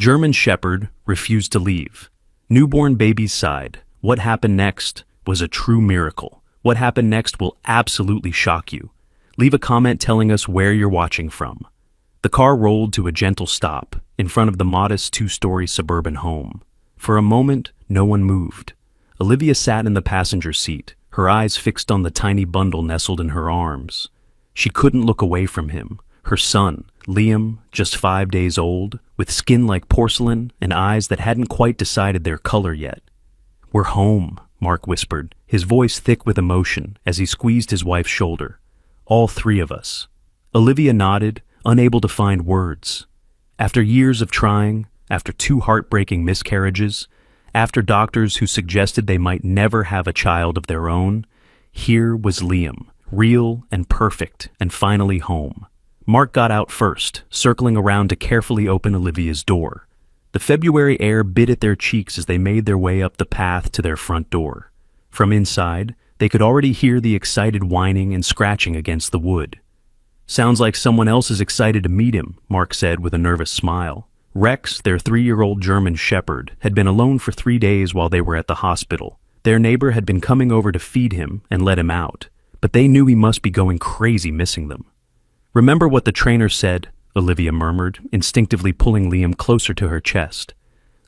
German Shepherd refused to leave. Newborn babies sighed. What happened next was a true miracle. What happened next will absolutely shock you. Leave a comment telling us where you're watching from. The car rolled to a gentle stop in front of the modest two-story suburban home. For a moment, no one moved. Olivia sat in the passenger seat, her eyes fixed on the tiny bundle nestled in her arms. She couldn't look away from him. Her son, Liam, just 5 days old, with skin like porcelain and eyes that hadn't quite decided their color yet. "We're home," Mark whispered, his voice thick with emotion as he squeezed his wife's shoulder. "All three of us." Olivia nodded, unable to find words. After years of trying, after 2 heartbreaking miscarriages, after doctors who suggested they might never have a child of their own, here was Liam, real and perfect, and finally home. Mark got out first, circling around to carefully open Olivia's door. The February air bit at their cheeks as they made their way up the path to their front door. From inside, they could already hear the excited whining and scratching against the wood. "Sounds like someone else is excited to meet him," Mark said with a nervous smile. Rex, their 3-year-old German Shepherd, had been alone for 3 days while they were at the hospital. Their neighbor had been coming over to feed him and let him out, but they knew he must be going crazy missing them. "Remember what the trainer said," Olivia murmured, instinctively pulling Liam closer to her chest.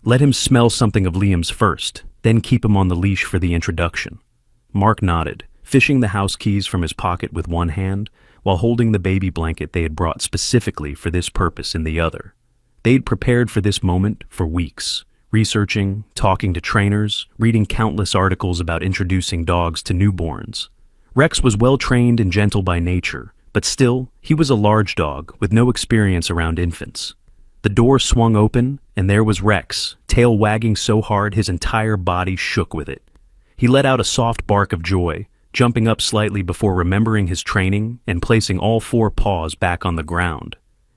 "Let him smell something of Liam's first, then keep him on the leash for the introduction." Mark nodded, fishing the house keys from his pocket with one hand, while holding the baby blanket they had brought specifically for this purpose in the other. They'd prepared for this moment for weeks, researching, talking to trainers, reading countless articles about introducing dogs to newborns. Rex was well-trained and gentle by nature, but still, he was a large dog with no experience around infants. The door swung open, and there was Rex, tail wagging so hard his entire body shook with it. He let out a soft bark of joy, jumping up slightly before remembering his training and placing all 4 paws back on the ground.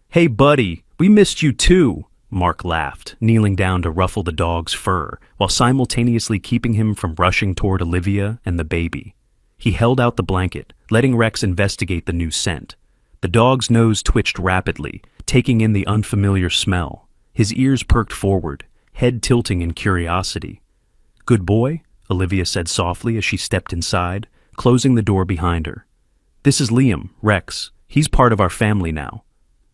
"Hey, buddy, we missed you too," Mark laughed, kneeling down to ruffle the dog's fur, while simultaneously keeping him from rushing toward Olivia and the baby. He held out the blanket, letting Rex investigate the new scent. The dog's nose twitched rapidly, taking in the unfamiliar smell. His ears perked forward, head tilting in curiosity. "Good boy," Olivia said softly as she stepped inside, closing the door behind her. "This is Liam, Rex. He's part of our family now."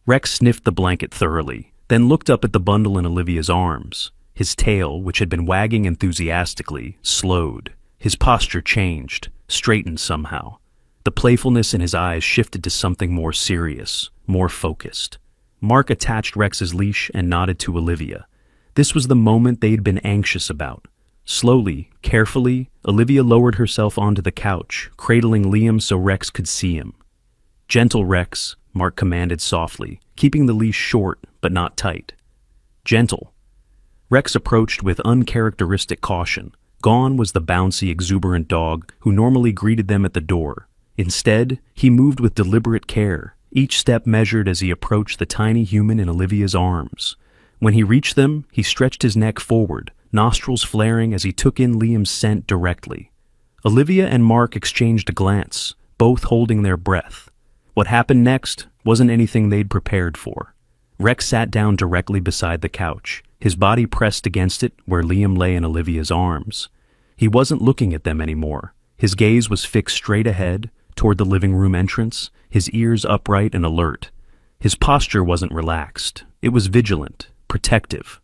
Rex sniffed the blanket thoroughly, then looked up at the bundle in Olivia's arms. His tail, which had been wagging enthusiastically, slowed. His posture changed, straightened somehow. The playfulness in his eyes shifted to something more serious, more focused. Mark attached Rex's leash and nodded to Olivia. This was the moment they'd been anxious about. Slowly, carefully, Olivia lowered herself onto the couch, cradling Liam so Rex could see him. "Gentle, Rex," Mark commanded softly, keeping the leash short but not tight. "Gentle." Rex approached with uncharacteristic caution. Gone was the bouncy, exuberant dog who normally greeted them at the door. Instead, he moved with deliberate care, each step measured as he approached the tiny human in Olivia's arms. When he reached them, he stretched his neck forward, nostrils flaring as he took in Liam's scent directly. Olivia and Mark exchanged a glance, both holding their breath. What happened next wasn't anything they'd prepared for. Rex sat down directly beside the couch, his body pressed against it where Liam lay in Olivia's arms. He wasn't looking at them anymore. His gaze was fixed straight ahead, toward the living room entrance, his ears upright and alert. His posture wasn't relaxed. It was vigilant, protective.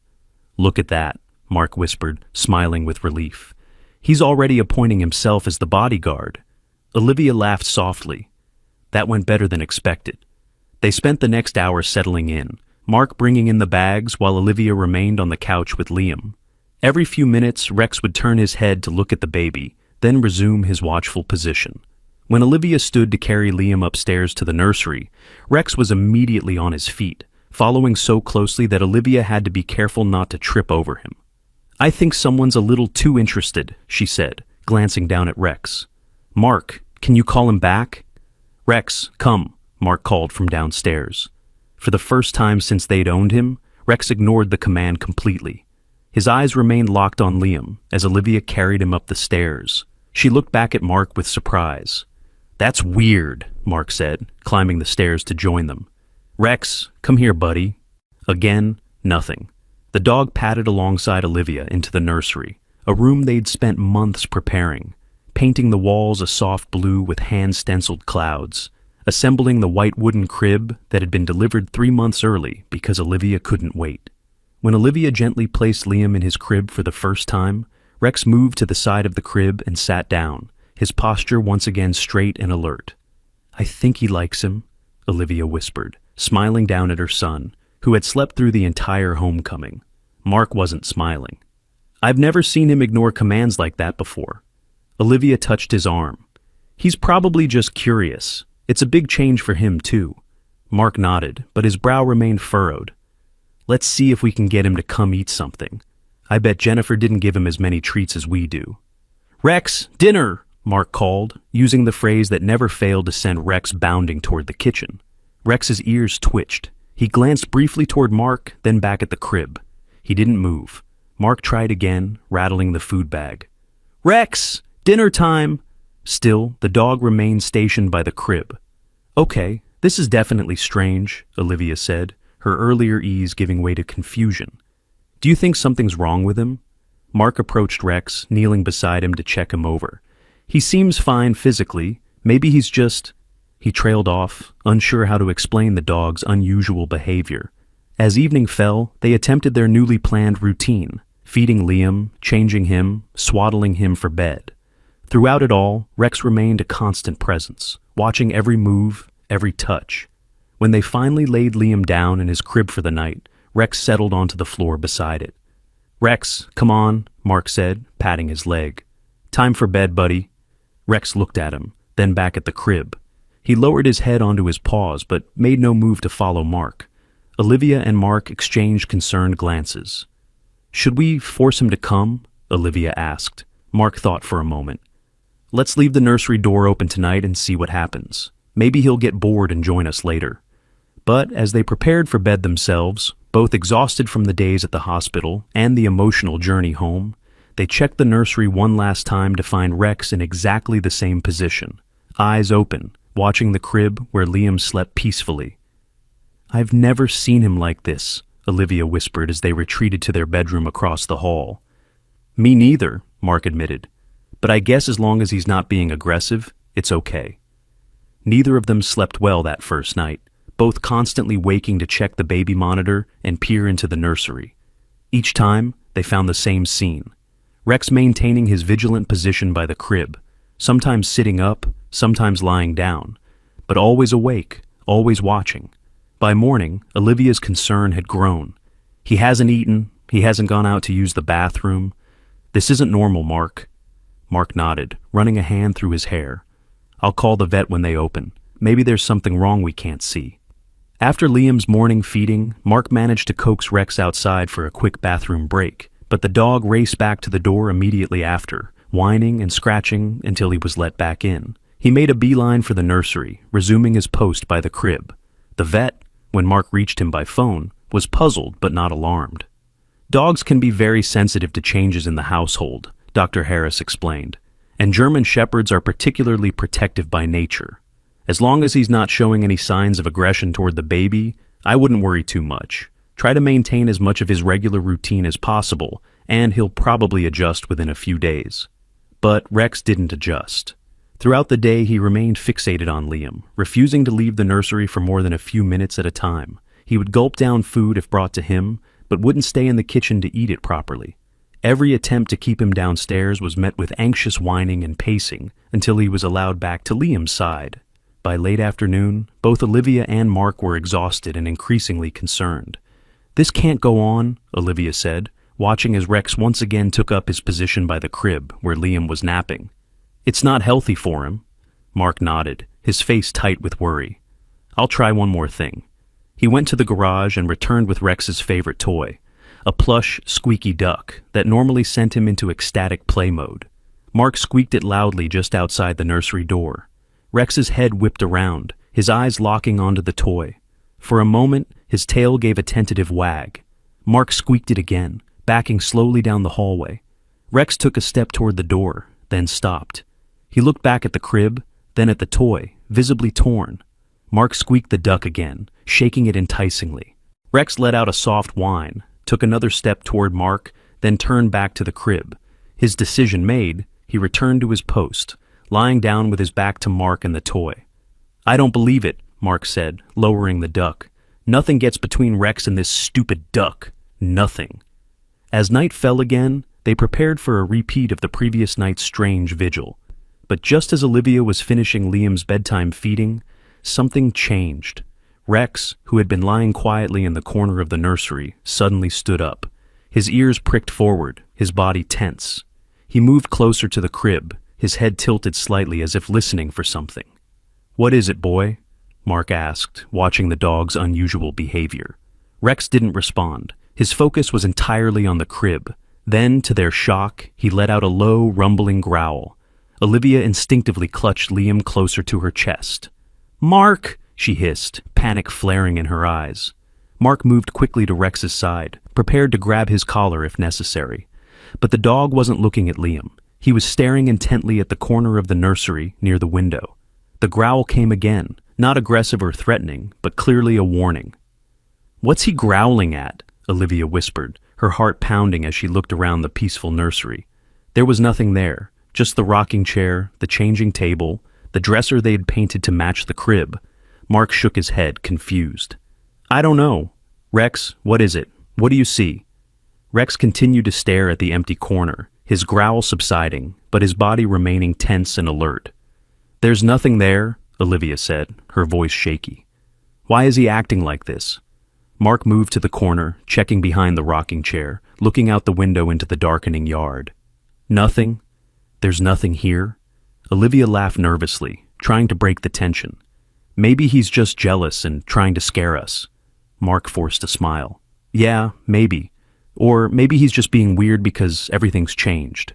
"Look at that," Mark whispered, smiling with relief. "He's already appointing himself as the bodyguard." Olivia laughed softly. That went better than expected. They spent the next hour settling in, Mark bringing in the bags while Olivia remained on the couch with Liam. Every few minutes, Rex would turn his head to look at the baby, then resume his watchful position. When Olivia stood to carry Liam upstairs to the nursery, Rex was immediately on his feet, following so closely that Olivia had to be careful not to trip over him. "I think someone's a little too interested," she said, glancing down at Rex. "Mark, can you call him back?" "Rex, come," Mark called from downstairs. For the first time since they'd owned him, Rex ignored the command completely. His eyes remained locked on Liam as Olivia carried him up the stairs. She looked back at Mark with surprise. "That's weird," Mark said, climbing the stairs to join them. "Rex, come here, buddy." Again, nothing. The dog padded alongside Olivia into the nursery, a room they'd spent months preparing, painting the walls a soft blue with hand-stenciled clouds, assembling the white wooden crib that had been delivered 3 months early because Olivia couldn't wait. When Olivia gently placed Liam in his crib for the first time, Rex moved to the side of the crib and sat down, his posture once again straight and alert. "I think he likes him," Olivia whispered, smiling down at her son, who had slept through the entire homecoming. Mark wasn't smiling. "I've never seen him ignore commands like that before." Olivia touched his arm. "He's probably just curious. It's a big change for him, too." Mark nodded, but his brow remained furrowed. "Let's see if we can get him to come eat something. I bet Jennifer didn't give him as many treats as we do." "Rex, dinner!" Mark called, using the phrase that never failed to send Rex bounding toward the kitchen. Rex's ears twitched. He glanced briefly toward Mark, then back at the crib. He didn't move. Mark tried again, rattling the food bag. "Rex! Dinner time!" Still, the dog remained stationed by the crib. "Okay, this is definitely strange," Olivia said, her earlier ease giving way to confusion. "Do you think something's wrong with him?" Mark approached Rex, kneeling beside him to check him over. "He seems fine physically. Maybe he's just—" He trailed off, unsure how to explain the dog's unusual behavior. As evening fell, they attempted their newly planned routine, feeding Liam, changing him, swaddling him for bed. Throughout it all, Rex remained a constant presence, watching every move, every touch. When they finally laid Liam down in his crib for the night, Rex settled onto the floor beside it. "Rex, come on," Mark said, patting his leg. "Time for bed, buddy." Rex looked at him, then back at the crib. He lowered his head onto his paws, but made no move to follow Mark. Olivia and Mark exchanged concerned glances. "Should we force him to come?" Olivia asked. Mark thought for a moment. "Let's leave the nursery door open tonight and see what happens. Maybe he'll get bored and join us later." But as they prepared for bed themselves, both exhausted from the days at the hospital and the emotional journey home, they checked the nursery one last time to find Rex in exactly the same position, eyes open, watching the crib where Liam slept peacefully. "I've never seen him like this," Olivia whispered as they retreated to their bedroom across the hall. "Me neither," Mark admitted. "But I guess as long as he's not being aggressive, it's okay." Neither of them slept well that first night, both constantly waking to check the baby monitor and peer into the nursery. Each time, they found the same scene. Rex maintaining his vigilant position by the crib, sometimes sitting up, sometimes lying down, but always awake, always watching. By morning, Olivia's concern had grown. "He hasn't eaten, he hasn't gone out to use the bathroom. This isn't normal, Mark." Mark nodded, running a hand through his hair. "I'll call the vet when they open. Maybe there's something wrong we can't see." After Liam's morning feeding, Mark managed to coax Rex outside for a quick bathroom break, but the dog raced back to the door immediately after, whining and scratching until he was let back in. He made a beeline for the nursery, resuming his post by the crib. The vet, when Mark reached him by phone, was puzzled but not alarmed. "Dogs can be very sensitive to changes in the household," Dr. Harris explained, "and German Shepherds are particularly protective by nature. As long as he's not showing any signs of aggression toward the baby, I wouldn't worry too much. Try to maintain as much of his regular routine as possible, and he'll probably adjust within a few days." But Rex didn't adjust. Throughout the day, he remained fixated on Liam, refusing to leave the nursery for more than a few minutes at a time. He would gulp down food if brought to him, but wouldn't stay in the kitchen to eat it properly. Every attempt to keep him downstairs was met with anxious whining and pacing until he was allowed back to Liam's side. By late afternoon, both Olivia and Mark were exhausted and increasingly concerned. "This can't go on," Olivia said, watching as Rex once again took up his position by the crib where Liam was napping. "It's not healthy for him." Mark nodded, his face tight with worry. "I'll try one more thing." He went to the garage and returned with Rex's favorite toy, a plush, squeaky duck that normally sent him into ecstatic play mode. Mark squeaked it loudly just outside the nursery door. Rex's head whipped around, his eyes locking onto the toy. For a moment, his tail gave a tentative wag. Mark squeaked it again, backing slowly down the hallway. Rex took a step toward the door, then stopped. He looked back at the crib, then at the toy, visibly torn. Mark squeaked the duck again, shaking it enticingly. Rex let out a soft whine, took another step toward Mark, then turned back to the crib. His decision made, he returned to his post, lying down with his back to Mark and the toy. "I don't believe it," Mark said, lowering the duck. "Nothing gets between Rex and this stupid duck. Nothing." As night fell again, they prepared for a repeat of the previous night's strange vigil. But just as Olivia was finishing Liam's bedtime feeding, something changed. Rex, who had been lying quietly in the corner of the nursery, suddenly stood up. His ears pricked forward, his body tense. He moved closer to the crib, his head tilted slightly as if listening for something. "What is it, boy?" Mark asked, watching the dog's unusual behavior. Rex didn't respond. His focus was entirely on the crib. Then, to their shock, he let out a low, rumbling growl. Olivia instinctively clutched Liam closer to her chest. "Mark!" she hissed, panic flaring in her eyes. Mark moved quickly to Rex's side, prepared to grab his collar if necessary. But the dog wasn't looking at Liam. He was staring intently at the corner of the nursery near the window. The growl came again, not aggressive or threatening, but clearly a warning. "What's he growling at?" Olivia whispered, her heart pounding as she looked around the peaceful nursery. There was nothing there, just the rocking chair, the changing table, the dresser they had painted to match the crib. Mark shook his head, confused. "I don't know. Rex, what is it? What do you see?" Rex continued to stare at the empty corner, his growl subsiding, but his body remaining tense and alert. "There's nothing there," Olivia said, her voice shaky. "Why is he acting like this?" Mark moved to the corner, checking behind the rocking chair, looking out the window into the darkening yard. "Nothing? There's nothing here?" Olivia laughed nervously, trying to break the tension. "Maybe he's just jealous and trying to scare us." Mark forced a smile. "Yeah, maybe. Or maybe he's just being weird because everything's changed."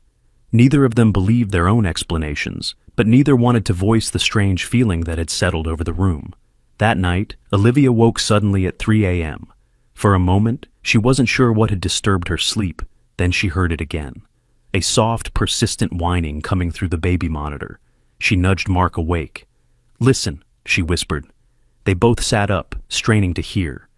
Neither of them believed their own explanations, but neither wanted to voice the strange feeling that had settled over the room. That night, Olivia woke suddenly at 3 a.m. For a moment, she wasn't sure what had disturbed her sleep, then she heard it again. A soft, persistent whining coming through the baby monitor. She nudged Mark awake. "Listen," she whispered. They both sat up, straining to hear.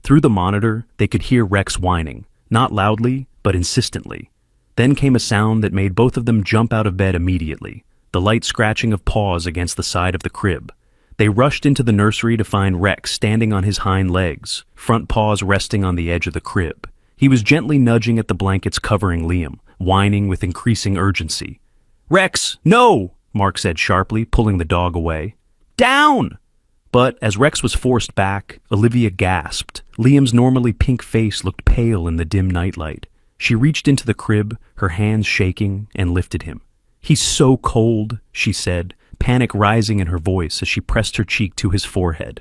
Through the monitor, they could hear Rex whining, not loudly, but insistently. Then came a sound that made both of them jump out of bed immediately, the light scratching of paws against the side of the crib. They rushed into the nursery to find Rex standing on his hind legs, front paws resting on the edge of the crib. He was gently nudging at the blankets covering Liam, whining with increasing urgency. "Rex, no!" Mark said sharply, pulling the dog away. "Down!" But as Rex was forced back, Olivia gasped. Liam's normally pink face looked pale in the dim nightlight. She reached into the crib, her hands shaking, and lifted him. "He's so cold," she said, panic rising in her voice as she pressed her cheek to his forehead.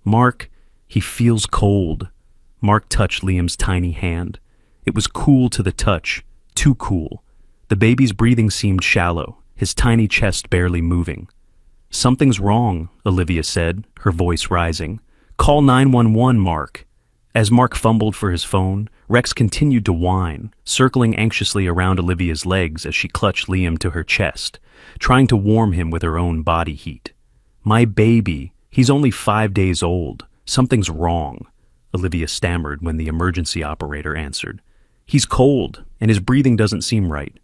"Mark, he feels cold." Mark touched Liam's tiny hand. It was cool to the touch, too cool. The baby's breathing seemed shallow, his tiny chest barely moving. "Something's wrong," Olivia said, her voice rising. "Call 911, Mark." As Mark fumbled for his phone, Rex continued to whine, circling anxiously around Olivia's legs as she clutched Liam to her chest, trying to warm him with her own body heat. "My baby, he's only 5 days old. Something's wrong," Olivia stammered when the emergency operator answered. "He's cold, and his breathing doesn't seem right."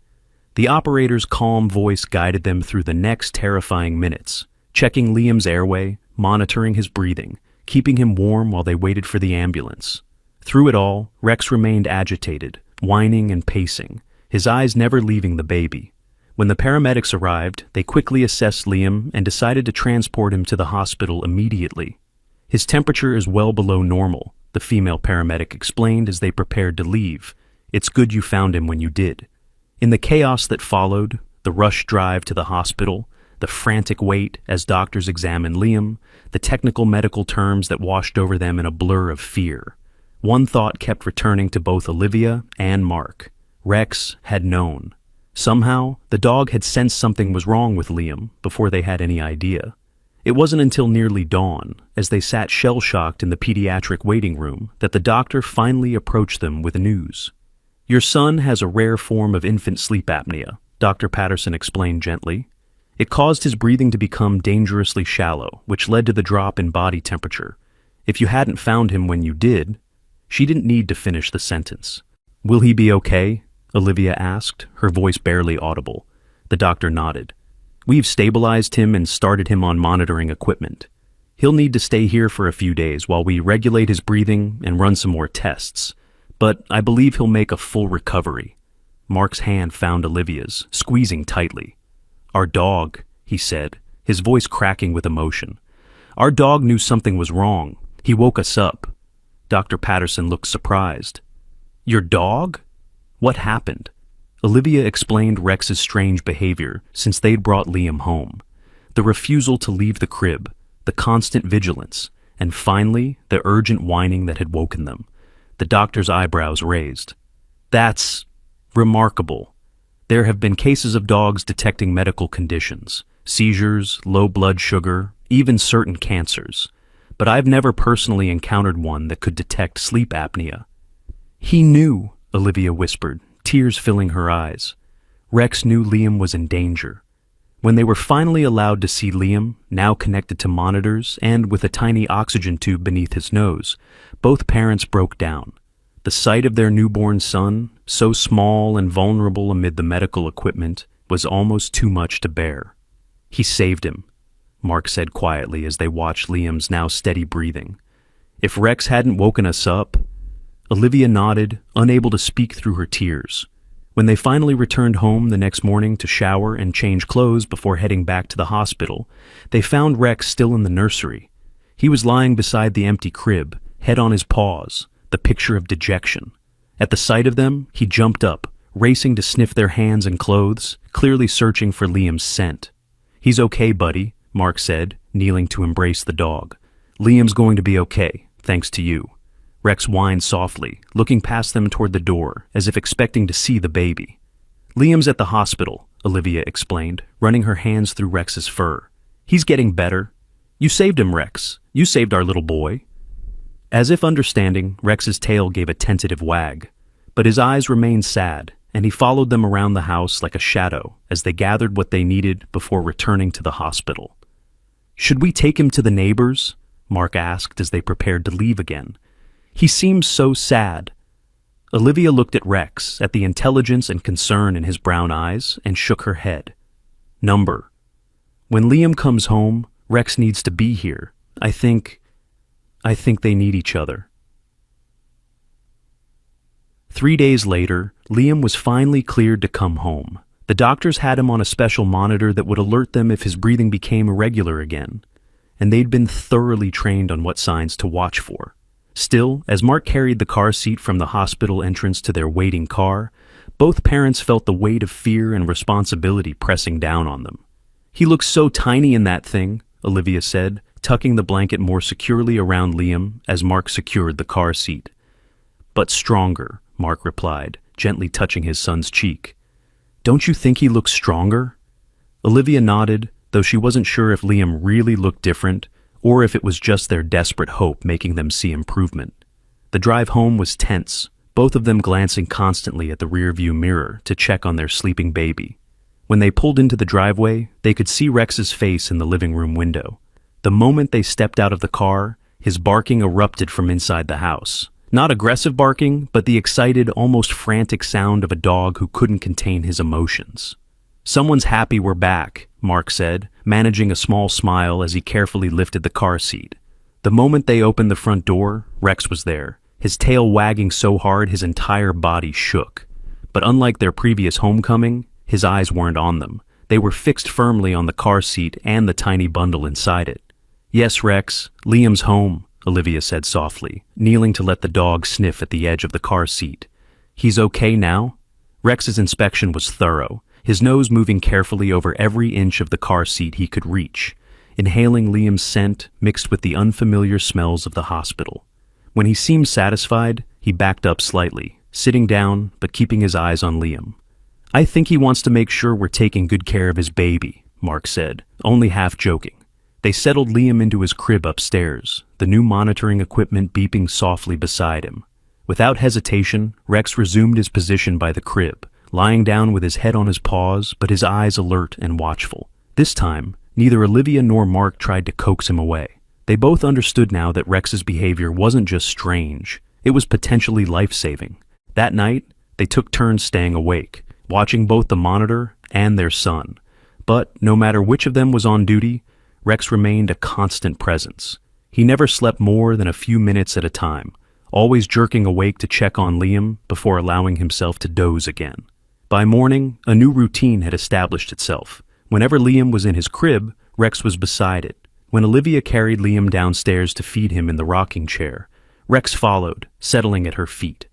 The operator's calm voice guided them through the next terrifying minutes, checking Liam's airway, monitoring his breathing, keeping him warm while they waited for the ambulance. Through it all, Rex remained agitated, whining and pacing, his eyes never leaving the baby. When the paramedics arrived, they quickly assessed Liam and decided to transport him to the hospital immediately. "His temperature is well below normal," the female paramedic explained as they prepared to leave. "It's good you found him when you did." In the chaos that followed, the rush drive to the hospital, the frantic wait as doctors examined Liam, the technical medical terms that washed over them in a blur of fear, one thought kept returning to both Olivia and Mark. Rex had known. Somehow, the dog had sensed something was wrong with Liam before they had any idea. It wasn't until nearly dawn, as they sat shell-shocked in the pediatric waiting room, that the doctor finally approached them with news. "Your son has a rare form of infant sleep apnea," Dr. Patterson explained gently. "It caused his breathing to become dangerously shallow, which led to the drop in body temperature. If you hadn't found him when you did..." She didn't need to finish the sentence. "Will he be okay?" Olivia asked, her voice barely audible. The doctor nodded. "We've stabilized him and started him on monitoring equipment. He'll need to stay here for a few days while we regulate his breathing and run some more tests. But I believe he'll make a full recovery." Mark's hand found Olivia's, squeezing tightly. "Our dog," he said, his voice cracking with emotion. "Our dog knew something was wrong. He woke us up." Dr. Patterson looked surprised. "Your dog? What happened?" Olivia explained Rex's strange behavior since they'd brought Liam home. The refusal to leave the crib, the constant vigilance, and finally, the urgent whining that had woken them. The doctor's eyebrows raised. "That's remarkable. There have been cases of dogs detecting medical conditions, seizures, low blood sugar, even certain cancers. But I've never personally encountered one that could detect sleep apnea." "He knew," Olivia whispered, tears filling her eyes. Rex knew Liam was in danger. When they were finally allowed to see Liam, now connected to monitors and with a tiny oxygen tube beneath his nose, both parents broke down. The sight of their newborn son, so small and vulnerable amid the medical equipment, was almost too much to bear. "He saved him," Mark said quietly as they watched Liam's now steady breathing. "If Rex hadn't woken us up..." Olivia nodded, unable to speak through her tears. When they finally returned home the next morning to shower and change clothes before heading back to the hospital, they found Rex still in the nursery. He was lying beside the empty crib, head on his paws, the picture of dejection. At the sight of them, he jumped up, racing to sniff their hands and clothes, clearly searching for Liam's scent. "He's okay, buddy," Mark said, kneeling to embrace the dog. "Liam's going to be okay, thanks to you." Rex whined softly, looking past them toward the door, as if expecting to see the baby. "Liam's at the hospital," Olivia explained, running her hands through Rex's fur. "He's getting better. You saved him, Rex. You saved our little boy." As if understanding, Rex's tail gave a tentative wag, but his eyes remained sad, and he followed them around the house like a shadow as they gathered what they needed before returning to the hospital. "Should we take him to the neighbors?" Mark asked as they prepared to leave again. "He seems so sad." Olivia looked at Rex, at the intelligence and concern in his brown eyes, and shook her head. "Number. When Liam comes home, Rex needs to be here. I think they need each other." 3 days later, Liam was finally cleared to come home. The doctors had him on a special monitor that would alert them if his breathing became irregular again, and they'd been thoroughly trained on what signs to watch for. Still, as Mark carried the car seat from the hospital entrance to their waiting car, both parents felt the weight of fear and responsibility pressing down on them. "He looks so tiny in that thing," Olivia said, tucking the blanket more securely around Liam as Mark secured the car seat. "But stronger," Mark replied, gently touching his son's cheek. "Don't you think he looks stronger?" Olivia nodded, though she wasn't sure if Liam really looked different or if it was just their desperate hope making them see improvement. The drive home was tense, both of them glancing constantly at the rearview mirror to check on their sleeping baby. When they pulled into the driveway, they could see Rex's face in the living room window. The moment they stepped out of the car, his barking erupted from inside the house. Not aggressive barking, but the excited, almost frantic sound of a dog who couldn't contain his emotions. "Someone's happy we're back," Mark said, managing a small smile as he carefully lifted the car seat. The moment they opened the front door, Rex was there, his tail wagging so hard his entire body shook. But unlike their previous homecoming, his eyes weren't on them. They were fixed firmly on the car seat and the tiny bundle inside it. "Yes, Rex, Liam's home," Olivia said softly, kneeling to let the dog sniff at the edge of the car seat. "He's okay now?" Rex's inspection was thorough, his nose moving carefully over every inch of the car seat he could reach, inhaling Liam's scent mixed with the unfamiliar smells of the hospital. When he seemed satisfied, he backed up slightly, sitting down but keeping his eyes on Liam. "I think he wants to make sure we're taking good care of his baby," Mark said, only half joking. They settled Liam into his crib upstairs, the new monitoring equipment beeping softly beside him. Without hesitation, Rex resumed his position by the crib, lying down with his head on his paws but his eyes alert and watchful. This time, neither Olivia nor Mark tried to coax him away. They both understood now that Rex's behavior wasn't just strange, It was potentially life-saving. That night, they took turns staying awake, watching both the monitor and their son. But no matter which of them was on duty, Rex remained a constant presence. He never slept more than a few minutes at a time, always jerking awake to check on Liam before allowing himself to doze again. By morning, a new routine had established itself. Whenever Liam was in his crib, Rex was beside it. When Olivia carried Liam downstairs to feed him in the rocking chair, Rex followed, settling at her feet.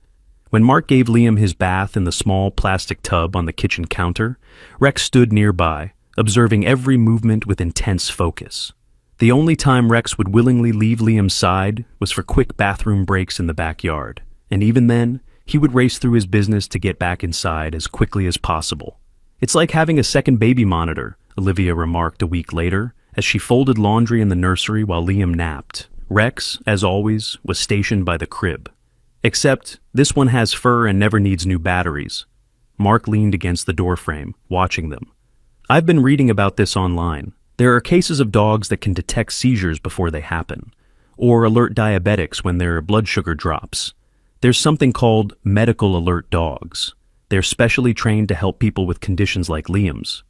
When Mark gave Liam his bath in the small plastic tub on the kitchen counter, Rex stood nearby, observing every movement with intense focus. The only time Rex would willingly leave Liam's side was for quick bathroom breaks in the backyard, and even then, he would race through his business to get back inside as quickly as possible. "It's like having a second baby monitor," Olivia remarked a week later, as she folded laundry in the nursery while Liam napped. Rex, as always, was stationed by the crib. Except, this one has fur and never needs new batteries. Mark leaned against the doorframe, watching them. "I've been reading about this online. There are cases of dogs that can detect seizures before they happen, or alert diabetics when their blood sugar drops. There's something called medical alert dogs. They're specially trained to help people with conditions like Liam's."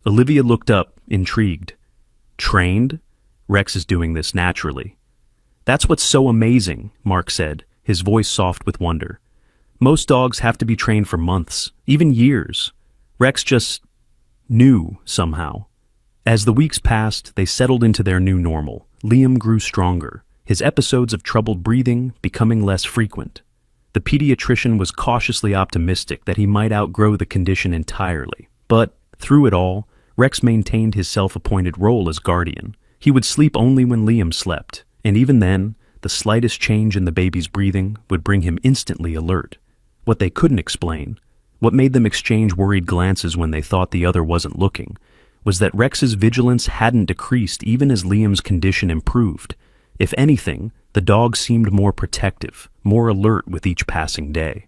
Olivia looked up, intrigued. "Trained?" "Rex is doing this naturally." "That's what's so amazing," Mark said, his voice soft with wonder. "Most dogs have to be trained for months, even years. Rex just knew somehow." As the weeks passed, they settled into their new normal. Liam grew stronger, his episodes of troubled breathing becoming less frequent. The pediatrician was cautiously optimistic that he might outgrow the condition entirely. But, through it all, Rex maintained his self-appointed role as guardian. He would sleep only when Liam slept, and even then, the slightest change in the baby's breathing would bring him instantly alert. What they couldn't explain, what made them exchange worried glances when they thought the other wasn't looking, was that Rex's vigilance hadn't decreased even as Liam's condition improved. If anything, the dog seemed more protective, more alert with each passing day.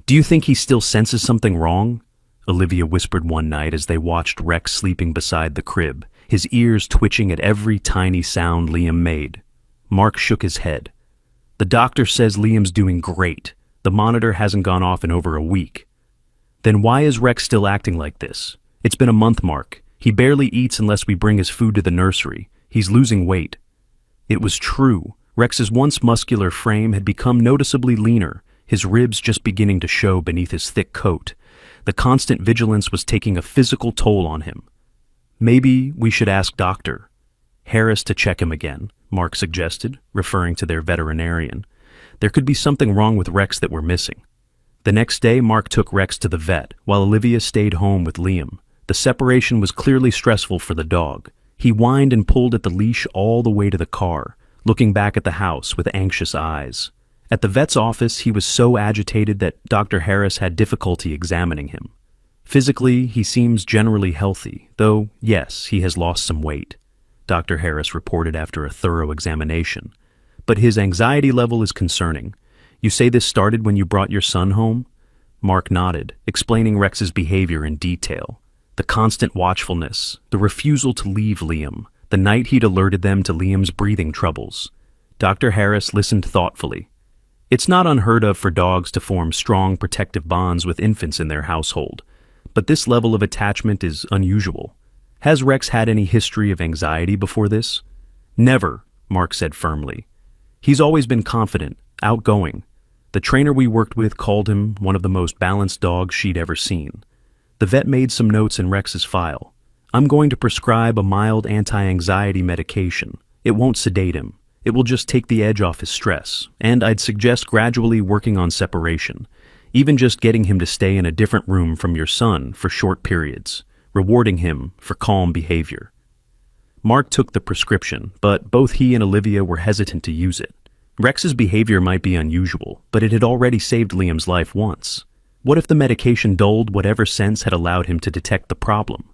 "Do you think he still senses something wrong?" Olivia whispered one night as they watched Rex sleeping beside the crib, his ears twitching at every tiny sound Liam made. Mark shook his head. "The doctor says Liam's doing great. The monitor hasn't gone off in over a week." "Then why is Rex still acting like this? It's been a month, Mark. He barely eats unless we bring his food to the nursery. He's losing weight." It was true. Rex's once muscular frame had become noticeably leaner, his ribs just beginning to show beneath his thick coat. The constant vigilance was taking a physical toll on him. "Maybe we should ask Dr. Harris to check him again," Mark suggested, referring to their veterinarian. There could be something wrong with Rex that we're missing. The next day, Mark took Rex to the vet, while Olivia stayed home with Liam. The separation was clearly stressful for the dog. He whined and pulled at the leash all the way to the car, looking back at the house with anxious eyes. At the vet's office, he was so agitated that Dr. Harris had difficulty examining him. Physically, he seems generally healthy, though, yes, he has lost some weight, Dr. Harris reported after a thorough examination. But his anxiety level is concerning. "You say this started when you brought your son home?" Mark nodded, explaining Rex's behavior in detail. The constant watchfulness, the refusal to leave Liam, the night he'd alerted them to Liam's breathing troubles. Dr. Harris listened thoughtfully. "It's not unheard of for dogs to form strong protective bonds with infants in their household, but this level of attachment is unusual. Has Rex had any history of anxiety before this?" "Never," Mark said firmly. "He's always been confident, outgoing. The trainer we worked with called him one of the most balanced dogs she'd ever seen." The vet made some notes in Rex's file. "I'm going to prescribe a mild anti-anxiety medication. It won't sedate him. It will just take the edge off his stress, and I'd suggest gradually working on separation, even just getting him to stay in a different room from your son for short periods, rewarding him for calm behavior." Mark took the prescription, but both he and Olivia were hesitant to use it. Rex's behavior might be unusual, but it had already saved Liam's life once. What if the medication dulled whatever sense had allowed him to detect the problem?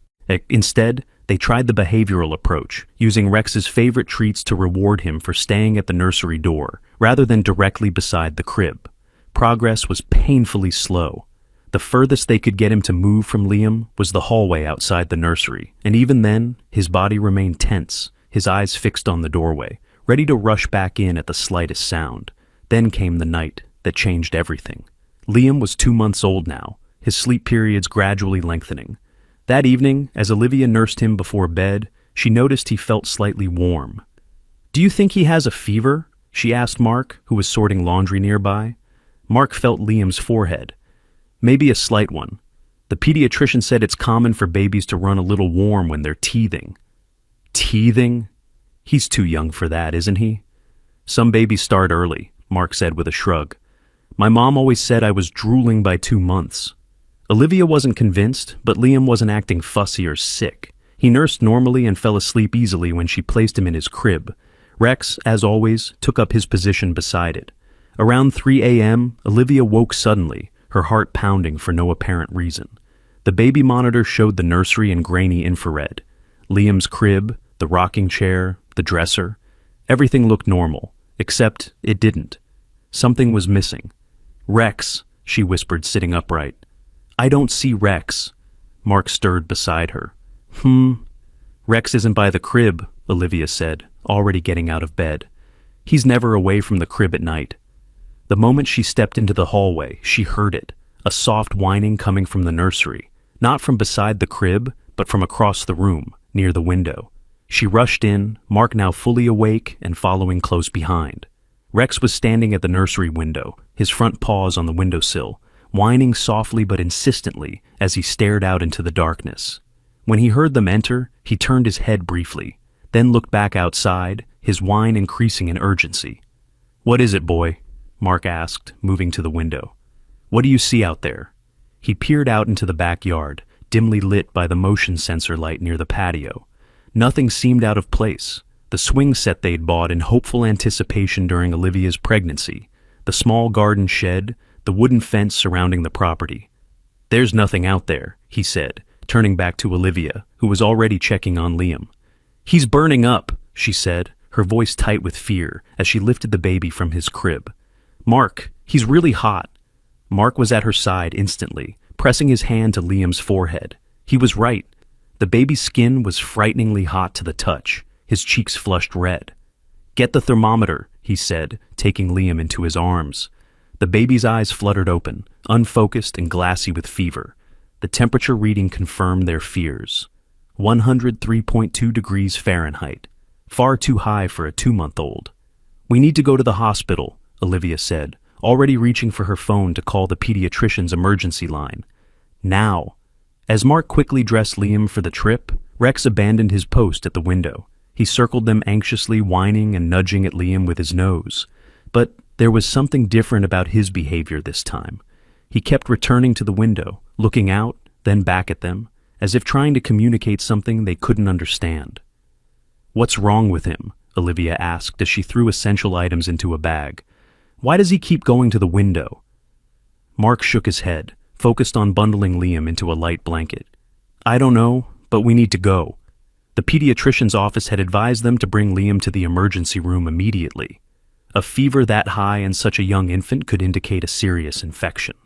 Instead, they tried the behavioral approach, using Rex's favorite treats to reward him for staying at the nursery door, rather than directly beside the crib. Progress was painfully slow. The furthest they could get him to move from Liam was the hallway outside the nursery, and even then, his body remained tense, his eyes fixed on the doorway, ready to rush back in at the slightest sound. Then came the night that changed everything. Liam was 2 months old now, his sleep periods gradually lengthening. That evening, as Olivia nursed him before bed, she noticed he felt slightly warm. "Do you think he has a fever?" she asked Mark, who was sorting laundry nearby. Mark felt Liam's forehead. "Maybe a slight one. The pediatrician said it's common for babies to run a little warm when they're teething." "Teething? He's too young for that, isn't he?" "Some babies start early," Mark said with a shrug. "My mom always said I was drooling by 2 months." Olivia wasn't convinced, but Liam wasn't acting fussy or sick. He nursed normally and fell asleep easily when she placed him in his crib. Rex, as always, took up his position beside it. Around 3 a.m., Olivia woke suddenly, her heart pounding for no apparent reason. The baby monitor showed the nursery in grainy infrared. Liam's crib, the rocking chair, the dresser. Everything looked normal, except it didn't. Something was missing. "Rex," she whispered, sitting upright. "I don't see Rex." Mark stirred beside her. Rex isn't by the crib," Olivia said, already getting out of bed. "He's never away from the crib at night." The moment she stepped into the hallway, she heard it, a soft whining coming from the nursery, not from beside the crib, but from across the room, near the window. She rushed in, Mark now fully awake and following close behind. Rex was standing at the nursery window, his front paws on the windowsill, whining softly but insistently as he stared out into the darkness. When he heard them enter, he turned his head briefly, then looked back outside, his whine increasing in urgency. "What is it, boy?" Mark asked, moving to the window. "What do you see out there?" He peered out into the backyard, dimly lit by the motion sensor light near the patio. Nothing seemed out of place. The swing set they'd bought in hopeful anticipation during Olivia's pregnancy, the small garden shed, the wooden fence surrounding the property. "There's nothing out there," he said, turning back to Olivia, who was already checking on Liam. "He's burning up," she said, her voice tight with fear as she lifted the baby from his crib. "Mark, he's really hot." Mark was at her side instantly, pressing his hand to Liam's forehead. He was right. The baby's skin was frighteningly hot to the touch, his cheeks flushed red. "Get the thermometer," he said, taking Liam into his arms. The baby's eyes fluttered open, unfocused and glassy with fever. The temperature reading confirmed their fears. 103.2 degrees Fahrenheit. Far too high for a 2-month-old. "We need to go to the hospital," Olivia said, already reaching for her phone to call the pediatrician's emergency line. "Now." As Mark quickly dressed Liam for the trip, Rex abandoned his post at the window. He circled them anxiously, whining and nudging at Liam with his nose. But there was something different about his behavior this time. He kept returning to the window, looking out, then back at them, as if trying to communicate something they couldn't understand. "What's wrong with him?" Olivia asked as she threw essential items into a bag. "Why does he keep going to the window?" Mark shook his head, focused on bundling Liam into a light blanket. "I don't know, but we need to go." The pediatrician's office had advised them to bring Liam to the emergency room immediately. A fever that high in such a young infant could indicate a serious infection.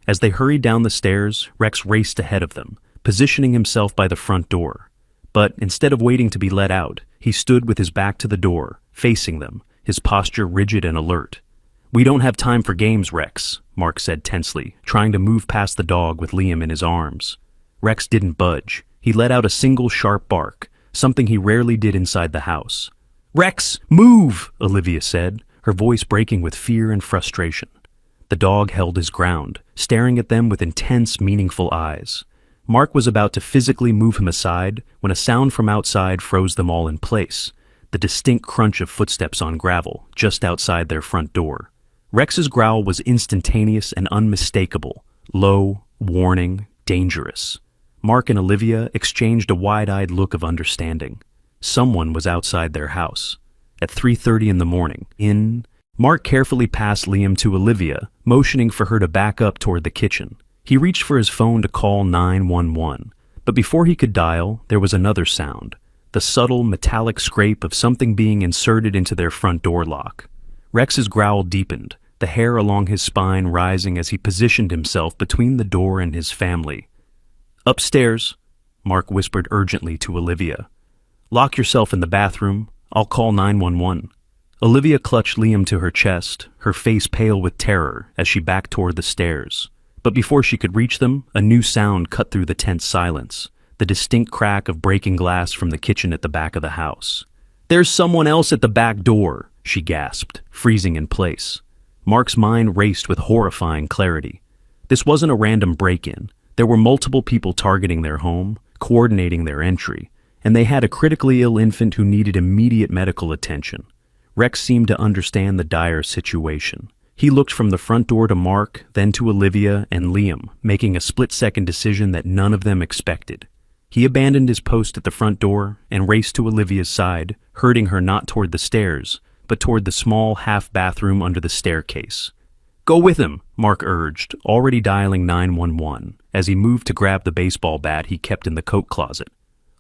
As they hurried down the stairs, Rex raced ahead of them, positioning himself by the front door. But instead of waiting to be let out, he stood with his back to the door, facing them, his posture rigid and alert. "We don't have time for games, Rex," Mark said tensely, trying to move past the dog with Liam in his arms. Rex didn't budge. He let out a single sharp bark, something he rarely did inside the house. "Rex, move!" Olivia said, her voice breaking with fear and frustration. The dog held his ground, staring at them with intense, meaningful eyes. Mark was about to physically move him aside when a sound from outside froze them all in place, the distinct crunch of footsteps on gravel just outside their front door. Rex's growl was instantaneous and unmistakable, low, warning, dangerous. Mark and Olivia exchanged a wide-eyed look of understanding. Someone was outside their house. At 3:30 in the morning, Mark carefully passed Liam to Olivia, motioning for her to back up toward the kitchen. He reached for his phone to call 911, but before he could dial, there was another sound, the subtle, metallic scrape of something being inserted into their front door lock. Rex's growl deepened, the hair along his spine rising as he positioned himself between the door and his family. "Upstairs," Mark whispered urgently to Olivia. "Lock yourself in the bathroom. I'll call 911. Olivia clutched Liam to her chest, her face pale with terror as she backed toward the stairs. But before she could reach them, a new sound cut through the tense silence, the distinct crack of breaking glass from the kitchen at the back of the house. "There's someone else at the back door," she gasped, freezing in place. Mark's mind raced with horrifying clarity. This wasn't a random break-in. There were multiple people targeting their home, coordinating their entry, and they had a critically ill infant who needed immediate medical attention. Rex seemed to understand the dire situation. He looked from the front door to Mark, then to Olivia and Liam, making a split-second decision that none of them expected. He abandoned his post at the front door and raced to Olivia's side, herding her not toward the stairs, but toward the small half-bathroom under the staircase. "Go with him," Mark urged, already dialing 911, as he moved to grab the baseball bat he kept in the coat closet.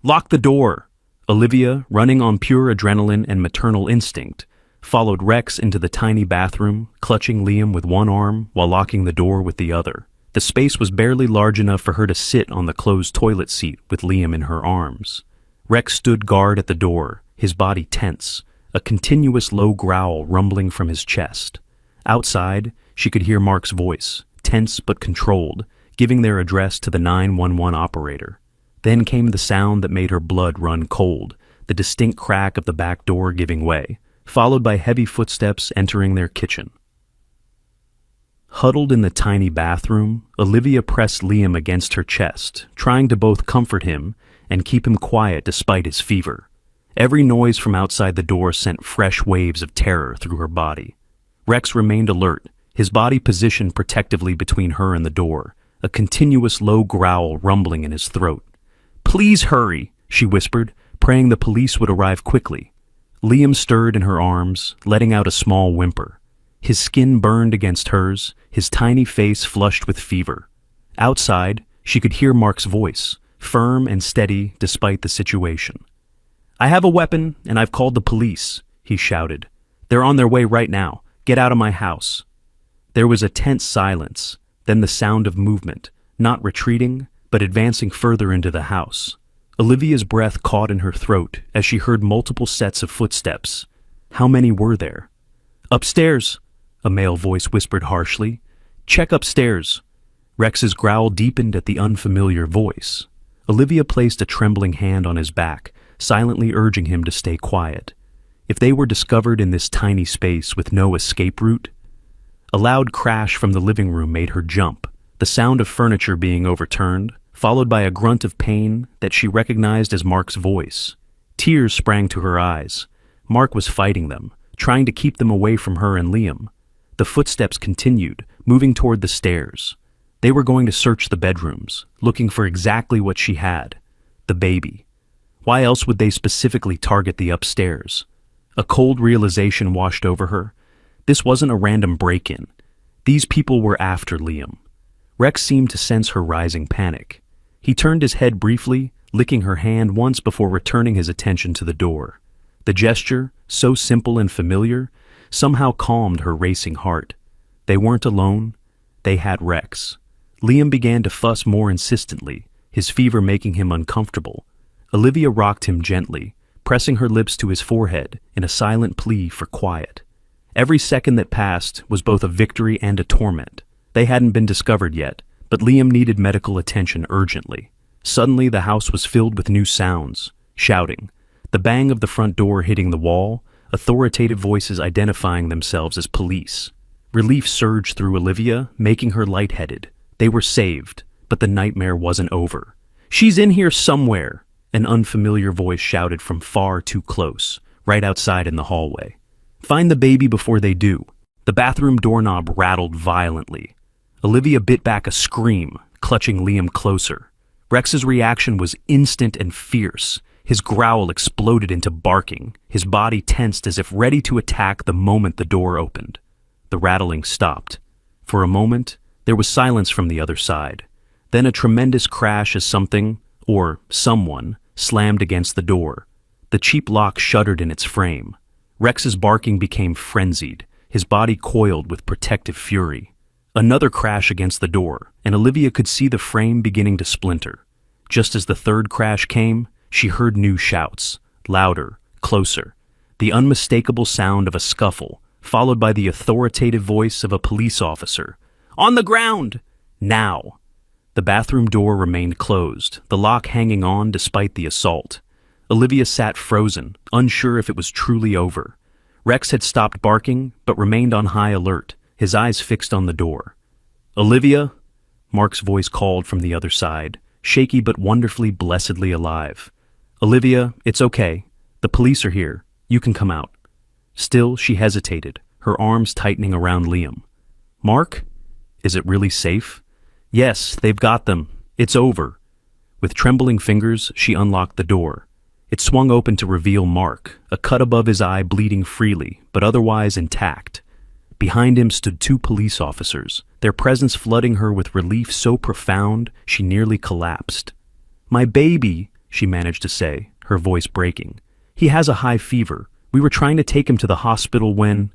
"Lock the door." Olivia, running on pure adrenaline and maternal instinct, followed Rex into the tiny bathroom, clutching Liam with one arm while locking the door with the other. The space was barely large enough for her to sit on the closed toilet seat with Liam in her arms. Rex stood guard at the door, his body tense, a continuous low growl rumbling from his chest. Outside, she could hear Mark's voice, tense but controlled, giving their address to the 911 operator. Then came the sound that made her blood run cold, the distinct crack of the back door giving way, followed by heavy footsteps entering their kitchen. Huddled in the tiny bathroom, Olivia pressed Liam against her chest, trying to both comfort him and keep him quiet despite his fever. Every noise from outside the door sent fresh waves of terror through her body. Rex remained alert, his body positioned protectively between her and the door, a continuous low growl rumbling in his throat. "Please hurry," she whispered, praying the police would arrive quickly. Liam stirred in her arms, letting out a small whimper. His skin burned against hers, his tiny face flushed with fever. Outside, she could hear Mark's voice, firm and steady despite the situation. "I have a weapon, and I've called the police," he shouted. "They're on their way right now. Get out of my house." There was a tense silence, then the sound of movement, not retreating, but advancing further into the house. Olivia's breath caught in her throat as she heard multiple sets of footsteps. How many were there? "Upstairs," a male voice whispered harshly. "Check upstairs." Rex's growl deepened at the unfamiliar voice. Olivia placed a trembling hand on his back, silently urging him to stay quiet. If they were discovered in this tiny space with no escape route? A loud crash from the living room made her jump, the sound of furniture being overturned, followed by a grunt of pain that she recognized as Mark's voice. Tears sprang to her eyes. Mark was fighting them, trying to keep them away from her and Liam. The footsteps continued, moving toward the stairs. They were going to search the bedrooms, looking for exactly what she had, the baby. Why else would they specifically target the upstairs? A cold realization washed over her. This wasn't a random break-in. These people were after Liam. Rex seemed to sense her rising panic. He turned his head briefly, licking her hand once before returning his attention to the door. The gesture, so simple and familiar, somehow calmed her racing heart. They weren't alone. They had Rex. Liam began to fuss more insistently, his fever making him uncomfortable. Olivia rocked him gently, pressing her lips to his forehead in a silent plea for quiet. Every second that passed was both a victory and a torment. They hadn't been discovered yet, but Liam needed medical attention urgently. Suddenly, the house was filled with new sounds, shouting, the bang of the front door hitting the wall, authoritative voices identifying themselves as police. Relief surged through Olivia, making her lightheaded. They were saved, but the nightmare wasn't over. "She's in here somewhere," an unfamiliar voice shouted from far too close, right outside in the hallway. "Find the baby before they do." The bathroom doorknob rattled violently. Olivia bit back a scream, clutching Liam closer. Rex's reaction was instant and fierce. His growl exploded into barking, his body tensed as if ready to attack the moment the door opened. The rattling stopped. For a moment, there was silence from the other side. Then a tremendous crash as something, or someone, slammed against the door. The cheap lock shuddered in its frame. Rex's barking became frenzied, his body coiled with protective fury. Another crash against the door, and Olivia could see the frame beginning to splinter. Just as the third crash came, she heard new shouts, louder, closer. the unmistakable sound of a scuffle, followed by the authoritative voice of a police officer. "On the ground! Now!" The bathroom door remained closed, the lock hanging on despite the assault. Olivia sat frozen, unsure if it was truly over. Rex had stopped barking, but remained on high alert, his eyes fixed on the door. "Olivia?" Mark's voice called from the other side, shaky but wonderfully blessedly alive. "Olivia, it's okay. The police are here. You can come out." Still, she hesitated, her arms tightening around Liam. "Mark? Is it really safe?" "Yes, they've got them. It's over." With trembling fingers, she unlocked the door. It swung open to reveal Mark, a cut above his eye bleeding freely, but otherwise intact. Behind him stood 2 police officers, their presence flooding her with relief so profound she nearly collapsed. "My baby," she managed to say, her voice breaking. "He has a high fever. We were trying to take him to the hospital when—"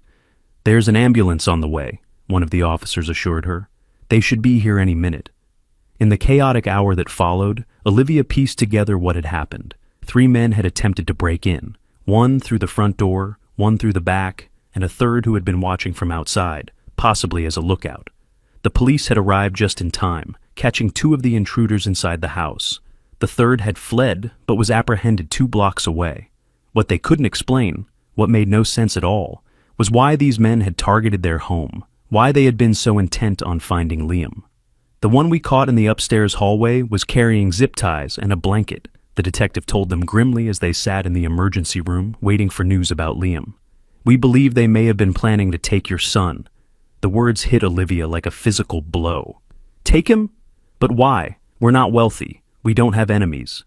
"There's an ambulance on the way," one of the officers assured her. "They should be here any minute." In the chaotic hour that followed, Olivia pieced together what had happened. 3 men had attempted to break in, one through the front door, one through the back, and a third who had been watching from outside, possibly as a lookout. The police had arrived just in time, catching 2 of the intruders inside the house. The third had fled, but was apprehended 2 blocks away. What they couldn't explain, what made no sense at all, was why these men had targeted their home, why they had been so intent on finding Liam. "The one we caught in the upstairs hallway was carrying zip ties and a blanket," the detective told them grimly as they sat in the emergency room waiting for news about Liam. "We believe they may have been planning to take your son." The words hit Olivia like a physical blow. "Take him? But why? We're not wealthy. We don't have enemies."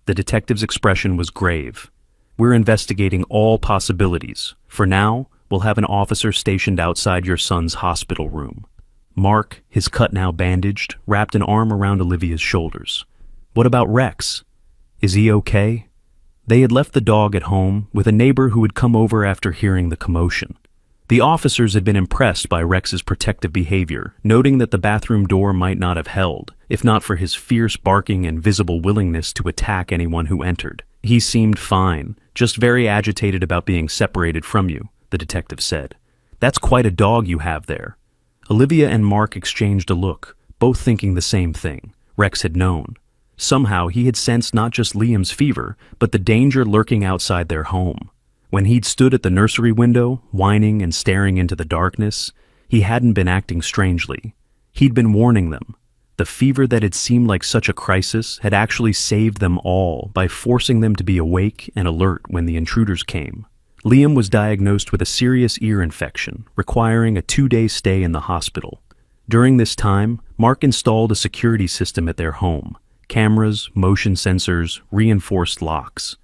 The detective's expression was grave. "We're investigating all possibilities. For now, we'll have an officer stationed outside your son's hospital room." Mark, his cut now bandaged, wrapped an arm around Olivia's shoulders. "What about Rex? Is he okay?" They had left the dog at home with a neighbor who had come over after hearing the commotion. The officers had been impressed by Rex's protective behavior, noting that the bathroom door might not have held, if not for his fierce barking and visible willingness to attack anyone who entered. "He seemed fine, just very agitated about being separated from you," the detective said. "That's quite a dog you have there." Olivia and Mark exchanged a look, both thinking the same thing. Rex had known. Somehow he had sensed not just Liam's fever, but the danger lurking outside their home. When he'd stood at the nursery window, whining and staring into the darkness, he hadn't been acting strangely. He'd been warning them. The fever that had seemed like such a crisis had actually saved them all by forcing them to be awake and alert when the intruders came. Liam was diagnosed with a serious ear infection, requiring a 2-day stay in the hospital. During this time, Mark installed a security system at their home. Cameras, motion sensors, reinforced locks.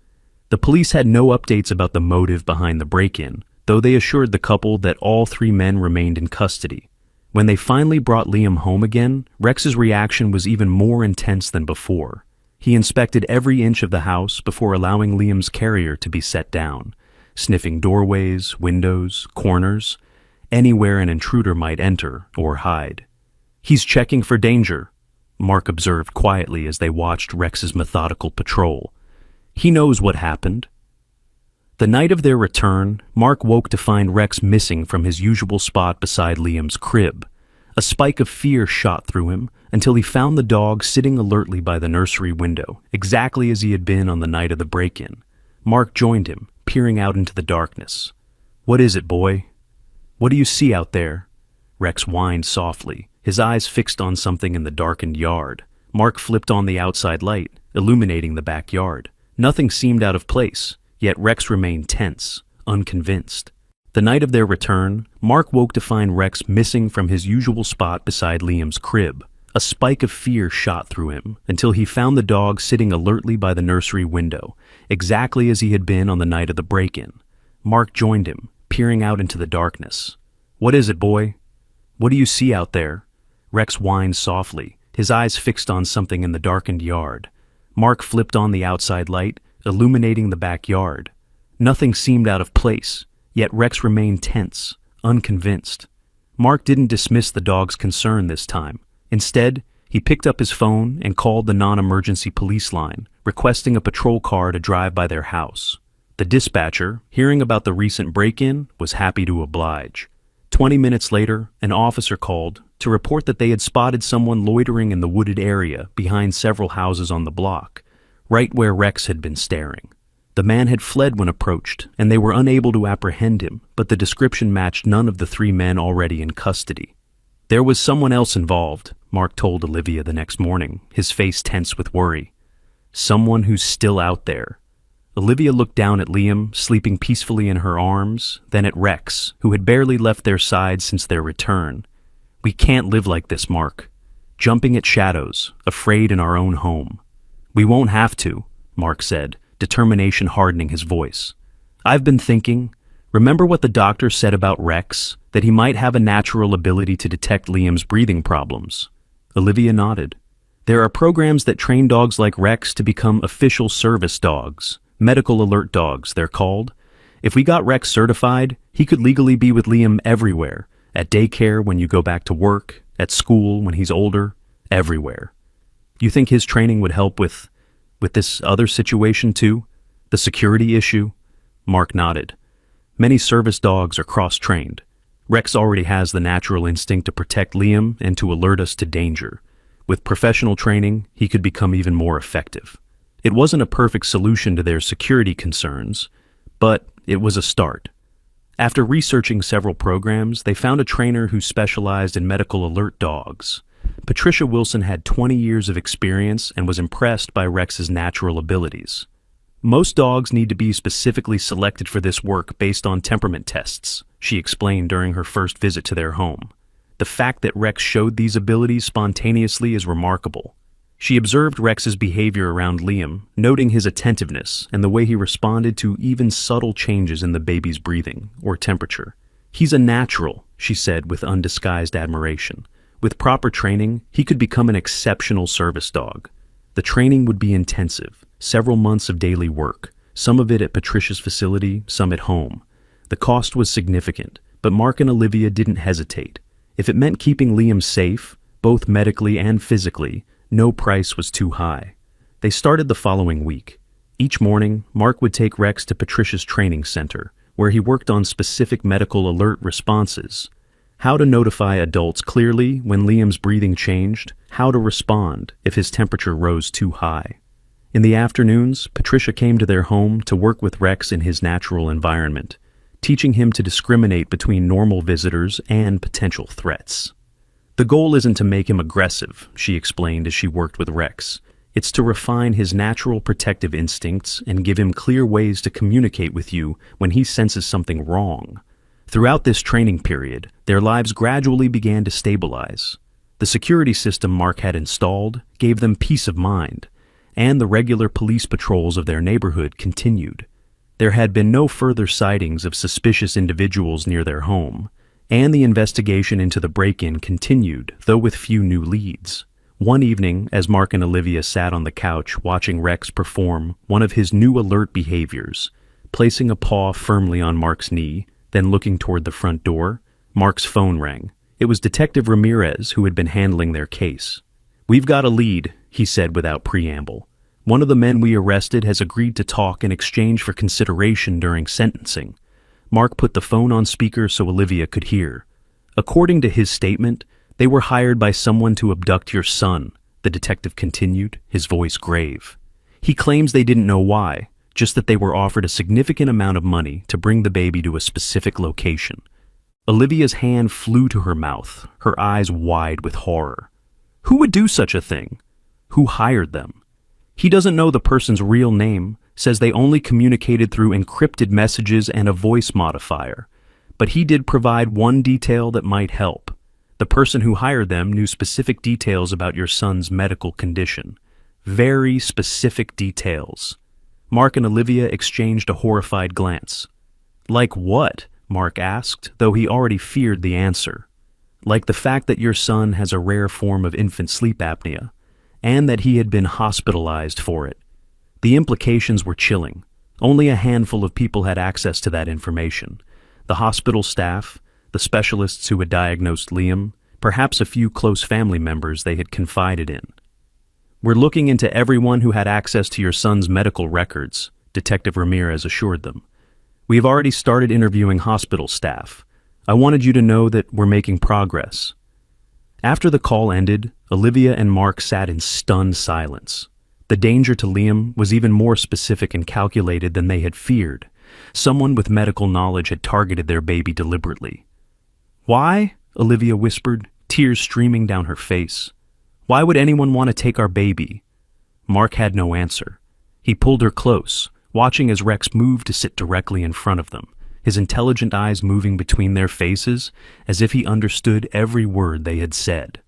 The police had no updates about the motive behind the break-in, though they assured the couple that all 3 men remained in custody. When they finally brought Liam home again, Rex's reaction was even more intense than before. He inspected every inch of the house before allowing Liam's carrier to be set down, sniffing doorways, windows, corners, anywhere an intruder might enter or hide. "He's checking for danger," Mark observed quietly as they watched Rex's methodical patrol. "He knows what happened." The night of their return, Mark woke to find Rex missing from his usual spot beside Liam's crib. A spike of fear shot through him until he found the dog sitting alertly by the nursery window, exactly as he had been on the night of the break-in. Mark joined him, peering out into the darkness. "What is it, boy? What do you see out there?" Rex whined softly, his eyes fixed on something in the darkened yard. Mark flipped on the outside light, illuminating the backyard. Nothing seemed out of place, yet Rex remained tense, unconvinced. The night of their return, Mark woke to find Rex missing from his usual spot beside Liam's crib. A spike of fear shot through him until he found the dog sitting alertly by the nursery window, exactly as he had been on the night of the break-in. Mark joined him, peering out into the darkness. "What is it, boy? What do you see out there?" Rex whined softly, his eyes fixed on something in the darkened yard. Mark flipped on the outside light, illuminating the backyard. Nothing seemed out of place, yet Rex remained tense, unconvinced. Mark didn't dismiss the dog's concern this time. Instead, he picked up his phone and called the non-emergency police line, requesting a patrol car to drive by their house. The dispatcher, hearing about the recent break-in, was happy to oblige. 20 minutes later, an officer called to report that they had spotted someone loitering in the wooded area behind several houses on the block, right where Rex had been staring. The man had fled when approached, and they were unable to apprehend him, but the description matched none of the 3 men already in custody. There was someone else involved, Mark told Olivia the next morning, his face tense with worry. Someone who's still out there. Olivia looked down at Liam, sleeping peacefully in her arms, then at Rex, who had barely left their side since their return. We can't live like this, Mark. Jumping at shadows, afraid in our own home. We won't have to, Mark said, determination hardening his voice. I've been thinking, remember what the doctor said about Rex, that he might have a natural ability to detect Liam's breathing problems? Olivia nodded. There are programs that train dogs like Rex to become official service dogs. Medical alert dogs, they're called. If we got Rex certified, he could legally be with Liam everywhere. At daycare when you go back to work, at school when he's older, everywhere. You think his training would help with this other situation too? The security issue? Mark nodded. Many service dogs are cross-trained. Rex already has the natural instinct to protect Liam and to alert us to danger. With professional training, he could become even more effective. It wasn't a perfect solution to their security concerns, but it was a start. After researching several programs, they found a trainer who specialized in medical alert dogs. Patricia Wilson had 20 years of experience and was impressed by Rex's natural abilities. Most dogs need to be specifically selected for this work based on temperament tests, she explained during her first visit to their home. The fact that Rex showed these abilities spontaneously is remarkable. She observed Rex's behavior around Liam, noting his attentiveness and the way he responded to even subtle changes in the baby's breathing or temperature. He's a natural, she said with undisguised admiration. With proper training, he could become an exceptional service dog. The training would be intensive, several months of daily work, some of it at Patricia's facility, some at home. The cost was significant, but Mark and Olivia didn't hesitate. If it meant keeping Liam safe, both medically and physically, no price was too high. They started the following week. Each morning, Mark would take Rex to Patricia's training center, where he worked on specific medical alert responses. How to notify adults clearly when Liam's breathing changed, how to respond if his temperature rose too high. In the afternoons, Patricia came to their home to work with Rex in his natural environment, teaching him to discriminate between normal visitors and potential threats. The goal isn't to make him aggressive, she explained as she worked with Rex. It's to refine his natural protective instincts and give him clear ways to communicate with you when he senses something wrong. Throughout this training period, their lives gradually began to stabilize. The security system Mark had installed gave them peace of mind, and the regular police patrols of their neighborhood continued. There had been no further sightings of suspicious individuals near their home, and the investigation into the break-in continued, though with few new leads. One evening, as Mark and Olivia sat on the couch watching Rex perform one of his new alert behaviors, placing a paw firmly on Mark's knee, then looking toward the front door, Mark's phone rang. It was Detective Ramirez who had been handling their case. "We've got a lead," he said without preamble. "One of the men we arrested has agreed to talk in exchange for consideration during sentencing." Mark put the phone on speaker so Olivia could hear. "According to his statement, they were hired by someone to abduct your son," the detective continued, his voice grave. "He claims they didn't know why, just that they were offered a significant amount of money to bring the baby to a specific location." Olivia's hand flew to her mouth, her eyes wide with horror. Who would do such a thing? Who hired them? He doesn't know the person's real name, says they only communicated through encrypted messages and a voice modifier. But he did provide one detail that might help. The person who hired them knew specific details about your son's medical condition. Very specific details. Mark and Olivia exchanged a horrified glance. "Like what?" Mark asked, though he already feared the answer. "Like the fact that your son has a rare form of infant sleep apnea, and that he had been hospitalized for it." The implications were chilling. Only a handful of people had access to that information. The hospital staff, the specialists who had diagnosed Liam, perhaps a few close family members they had confided in. "We're looking into everyone who had access to your son's medical records," Detective Ramirez assured them. "We have already started interviewing hospital staff. I wanted you to know that we're making progress." After the call ended, Olivia and Mark sat in stunned silence. The danger to Liam was even more specific and calculated than they had feared. Someone with medical knowledge had targeted their baby deliberately. "Why?" Olivia whispered, tears streaming down her face. "Why would anyone want to take our baby?" Mark had no answer. He pulled her close, watching as Rex moved to sit directly in front of them, his intelligent eyes moving between their faces as if he understood every word they had said.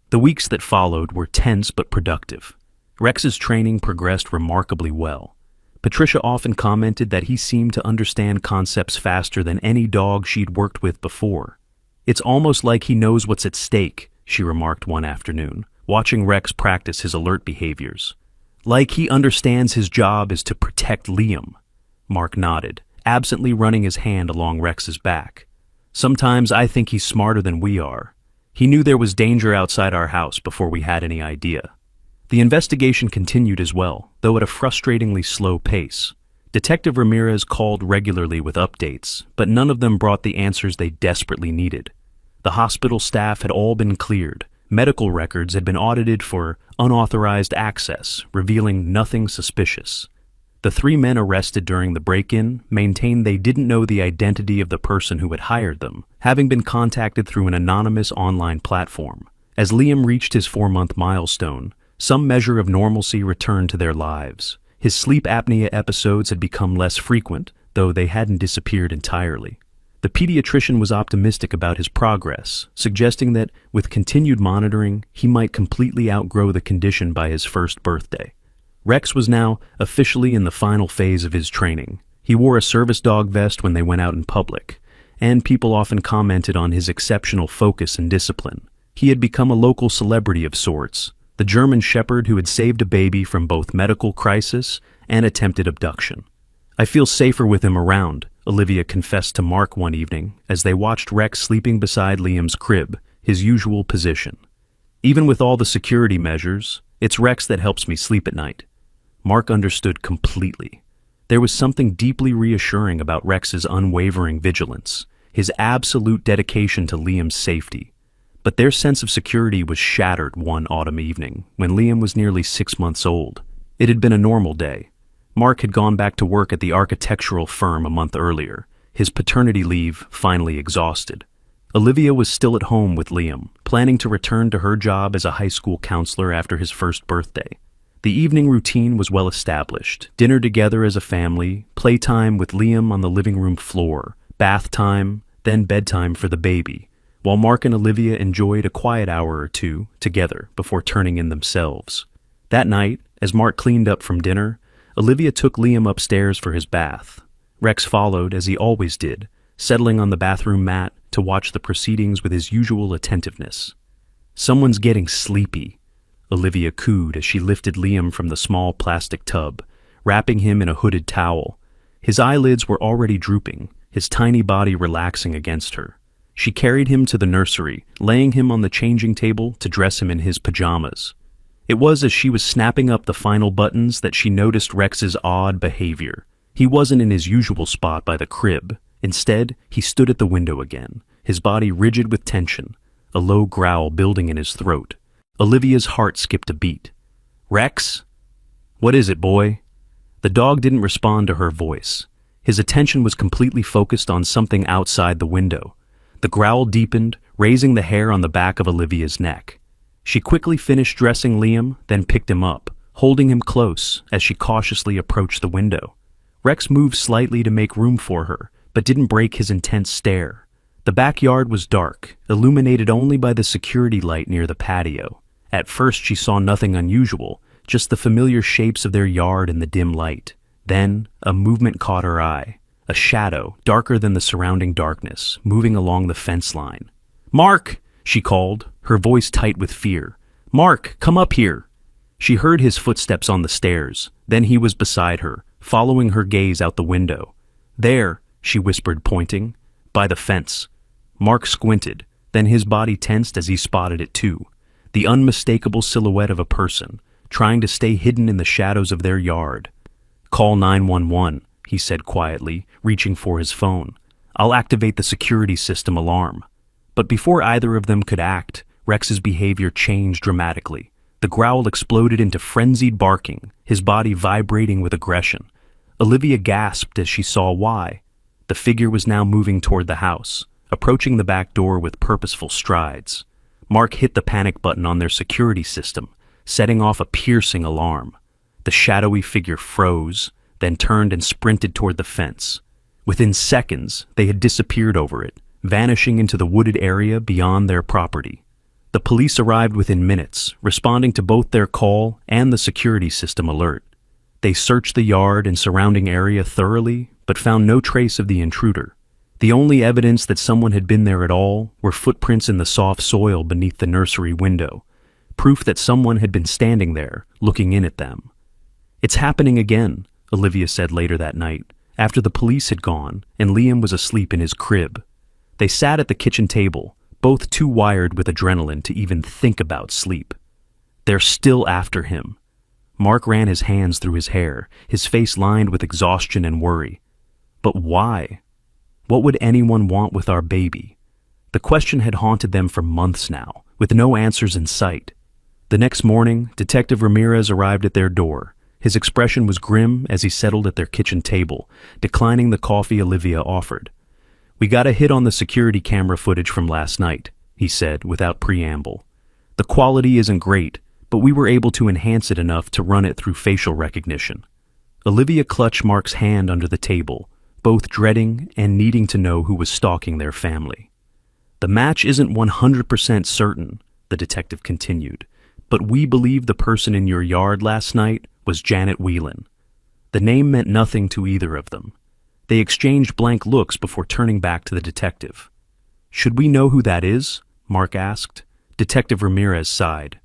The weeks that followed were tense but productive. Rex's training progressed remarkably well. Patricia often commented that he seemed to understand concepts faster than any dog she'd worked with before. "It's almost like he knows what's at stake," she remarked one afternoon, watching Rex practice his alert behaviors. "Like he understands his job is to protect Liam." Mark nodded, absently running his hand along Rex's back. "Sometimes I think he's smarter than we are. He knew there was danger outside our house before we had any idea." The investigation continued as well, though at a frustratingly slow pace. Detective Ramirez called regularly with updates, but none of them brought the answers they desperately needed. The hospital staff had all been cleared. Medical records had been audited for unauthorized access, revealing nothing suspicious. The three men arrested during the break-in maintained they didn't know the identity of the person who had hired them, having been contacted through an anonymous online platform. As Liam reached his 4-month milestone, some measure of normalcy returned to their lives. His sleep apnea episodes had become less frequent, though they hadn't disappeared entirely. The pediatrician was optimistic about his progress, suggesting that, with continued monitoring, he might completely outgrow the condition by his first birthday. Rex was now officially in the final phase of his training. He wore a service dog vest when they went out in public, and people often commented on his exceptional focus and discipline. He had become a local celebrity of sorts, the German shepherd who had saved a baby from both medical crisis and attempted abduction. "I feel safer with him around," Olivia confessed to Mark one evening as they watched Rex sleeping beside Liam's crib, his usual position. "Even with all the security measures, it's Rex that helps me sleep at night." Mark understood completely. There was something deeply reassuring about Rex's unwavering vigilance, his absolute dedication to Liam's safety. But their sense of security was shattered one autumn evening when Liam was nearly 6 months old. It had been a normal day. Mark had gone back to work at the architectural firm a month earlier, his paternity leave finally exhausted. Olivia was still at home with Liam, planning to return to her job as a high school counselor after his first birthday. The evening routine was well established: dinner together as a family, playtime with Liam on the living room floor, bath time, then bedtime for the baby, while Mark and Olivia enjoyed a quiet hour or two together before turning in themselves. That night, as Mark cleaned up from dinner, Olivia took Liam upstairs for his bath. Rex followed, as he always did, settling on the bathroom mat to watch the proceedings with his usual attentiveness. "Someone's getting sleepy," Olivia cooed as she lifted Liam from the small plastic tub, wrapping him in a hooded towel. His eyelids were already drooping, his tiny body relaxing against her. She carried him to the nursery, laying him on the changing table to dress him in his pajamas. It was as she was snapping up the final buttons that she noticed Rex's odd behavior. He wasn't in his usual spot by the crib. Instead, he stood at the window again, his body rigid with tension, a low growl building in his throat. Olivia's heart skipped a beat. "Rex? What is it, boy?" The dog didn't respond to her voice. His attention was completely focused on something outside the window. The growl deepened, raising the hair on the back of Olivia's neck. She quickly finished dressing Liam, then picked him up, holding him close as she cautiously approached the window. Rex moved slightly to make room for her, but didn't break his intense stare. The backyard was dark, illuminated only by the security light near the patio. At first she saw nothing unusual, just the familiar shapes of their yard in the dim light. Then, a movement caught her eye. A shadow, darker than the surrounding darkness, moving along the fence line. "Mark!" she called, her voice tight with fear. "Mark, come up here!" She heard his footsteps on the stairs. Then he was beside her, following her gaze out the window. "There," she whispered, pointing, "by the fence." Mark squinted, then his body tensed as he spotted it too. The unmistakable silhouette of a person, trying to stay hidden in the shadows of their yard. "Call 911, he said quietly, reaching for his phone. "I'll activate the security system alarm." But before either of them could act, Rex's behavior changed dramatically. The growl exploded into frenzied barking, his body vibrating with aggression. Olivia gasped as she saw why. The figure was now moving toward the house, approaching the back door with purposeful strides. Mark hit the panic button on their security system, setting off a piercing alarm. The shadowy figure froze, then turned and sprinted toward the fence. Within seconds, they had disappeared over it, vanishing into the wooded area beyond their property. The police arrived within minutes, responding to both their call and the security system alert. They searched the yard and surrounding area thoroughly, but found no trace of the intruder. The only evidence that someone had been there at all were footprints in the soft soil beneath the nursery window, proof that someone had been standing there, looking in at them. "It's happening again," Olivia said later that night, after the police had gone and Liam was asleep in his crib. They sat at the kitchen table, both too wired with adrenaline to even think about sleep. "They're still after him." Mark ran his hands through his hair, his face lined with exhaustion and worry. But why? What would anyone want with our baby? The question had haunted them for months now, with no answers in sight. The next morning, Detective Ramirez arrived at their door. His expression was grim as he settled at their kitchen table, declining the coffee Olivia offered. "We got a hit on the security camera footage from last night," he said without preamble. "The quality isn't great, but we were able to enhance it enough to run it through facial recognition." Olivia clutched Mark's hand under the table, both dreading and needing to know who was stalking their family. "The match isn't 100% certain," the detective continued, "but we believe the person in your yard last night was Janet Whelan." The name meant nothing to either of them. They exchanged blank looks before turning back to the detective. "Should we know who that is?" Mark asked. Detective Ramirez sighed.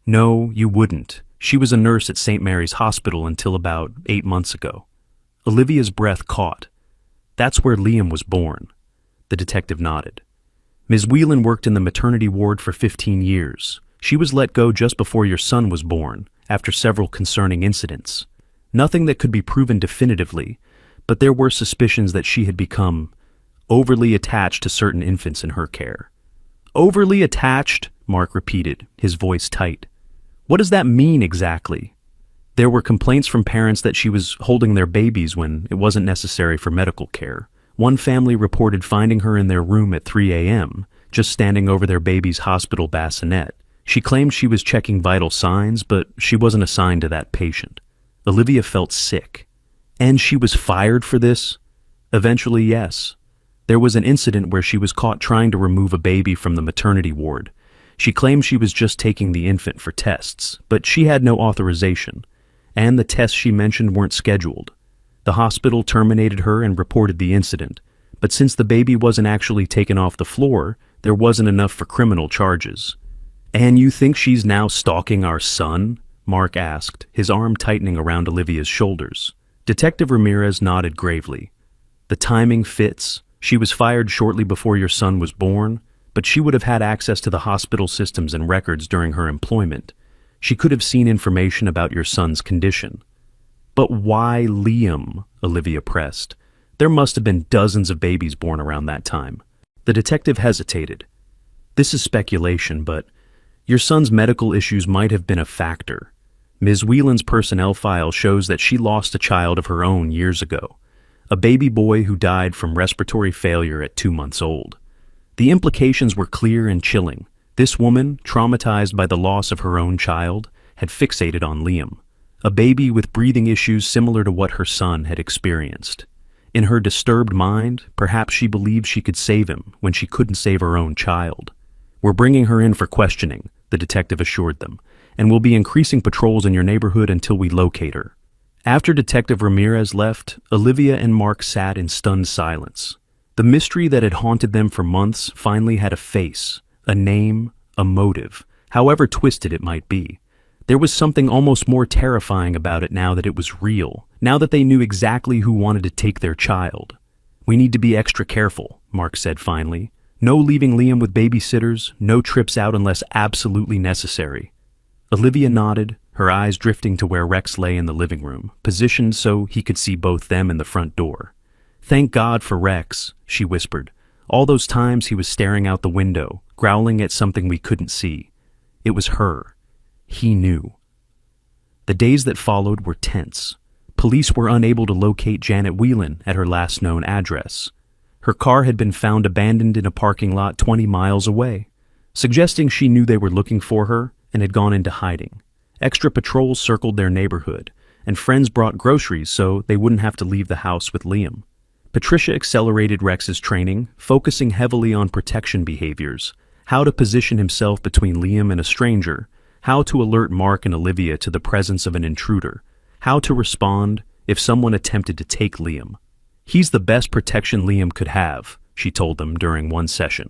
"No, you wouldn't. She was a nurse at St. Mary's Hospital until about 8 months ago." Olivia's breath caught. "That's where Liam was born." The detective nodded. "Ms. Whelan worked in the maternity ward for 15 years. She was let go just before your son was born, after several concerning incidents. Nothing that could be proven definitively, but there were suspicions that she had become overly attached to certain infants in her care." "Overly attached?" Mark repeated, his voice tight. "What does that mean exactly?" "There were complaints from parents that she was holding their babies when it wasn't necessary for medical care. One family reported finding her in their room at 3 a.m., just standing over their baby's hospital bassinet. She claimed she was checking vital signs, but she wasn't assigned to that patient." Olivia felt sick. "And she was fired for this?" "Eventually, yes. There was an incident where she was caught trying to remove a baby from the maternity ward. She claimed she was just taking the infant for tests, but she had no authorization, and the tests she mentioned weren't scheduled. The hospital terminated her and reported the incident, but since the baby wasn't actually taken off the floor, there wasn't enough for criminal charges." "And you think she's now stalking our son?" Mark asked, his arm tightening around Olivia's shoulders. Detective Ramirez nodded gravely. "The timing fits. She was fired shortly before your son was born, but she would have had access to the hospital systems and records during her employment. She could have seen information about your son's condition." "But why Liam?" Olivia pressed. "There must have been dozens of babies born around that time." The detective hesitated. "This is speculation, but your son's medical issues might have been a factor. Ms. Whelan's personnel file shows that she lost a child of her own years ago, a baby boy who died from respiratory failure at 2 months old. The implications were clear and chilling. This woman, traumatized by the loss of her own child, had fixated on Liam, a baby with breathing issues similar to what her son had experienced. In her disturbed mind, perhaps she believed she could save him when she couldn't save her own child. "We're bringing her in for questioning," the detective assured them, "and we'll be increasing patrols in your neighborhood until we locate her." After Detective Ramirez left, Olivia and Mark sat in stunned silence. The mystery that had haunted them for months finally had a face, a name, a motive, however twisted it might be. There was something almost more terrifying about it now that it was real, now that they knew exactly who wanted to take their child. "We need to be extra careful," Mark said finally. "No leaving Liam with babysitters, no trips out unless absolutely necessary." Olivia nodded, her eyes drifting to where Rex lay in the living room, positioned so he could see both them and the front door. "Thank God for Rex," she whispered. "All those times he was staring out the window, growling at something we couldn't see. It was her. He knew." The days that followed were tense. Police were unable to locate Janet Whelan at her last known address. Her car had been found abandoned in a parking lot 20 miles away, suggesting she knew they were looking for her and had gone into hiding. Extra patrols circled their neighborhood, and friends brought groceries so they wouldn't have to leave the house with Liam. Patricia accelerated Rex's training, focusing heavily on protection behaviors, how to position himself between Liam and a stranger, how to alert Mark and Olivia to the presence of an intruder, how to respond if someone attempted to take Liam. "He's the best protection Liam could have," she told them during one session.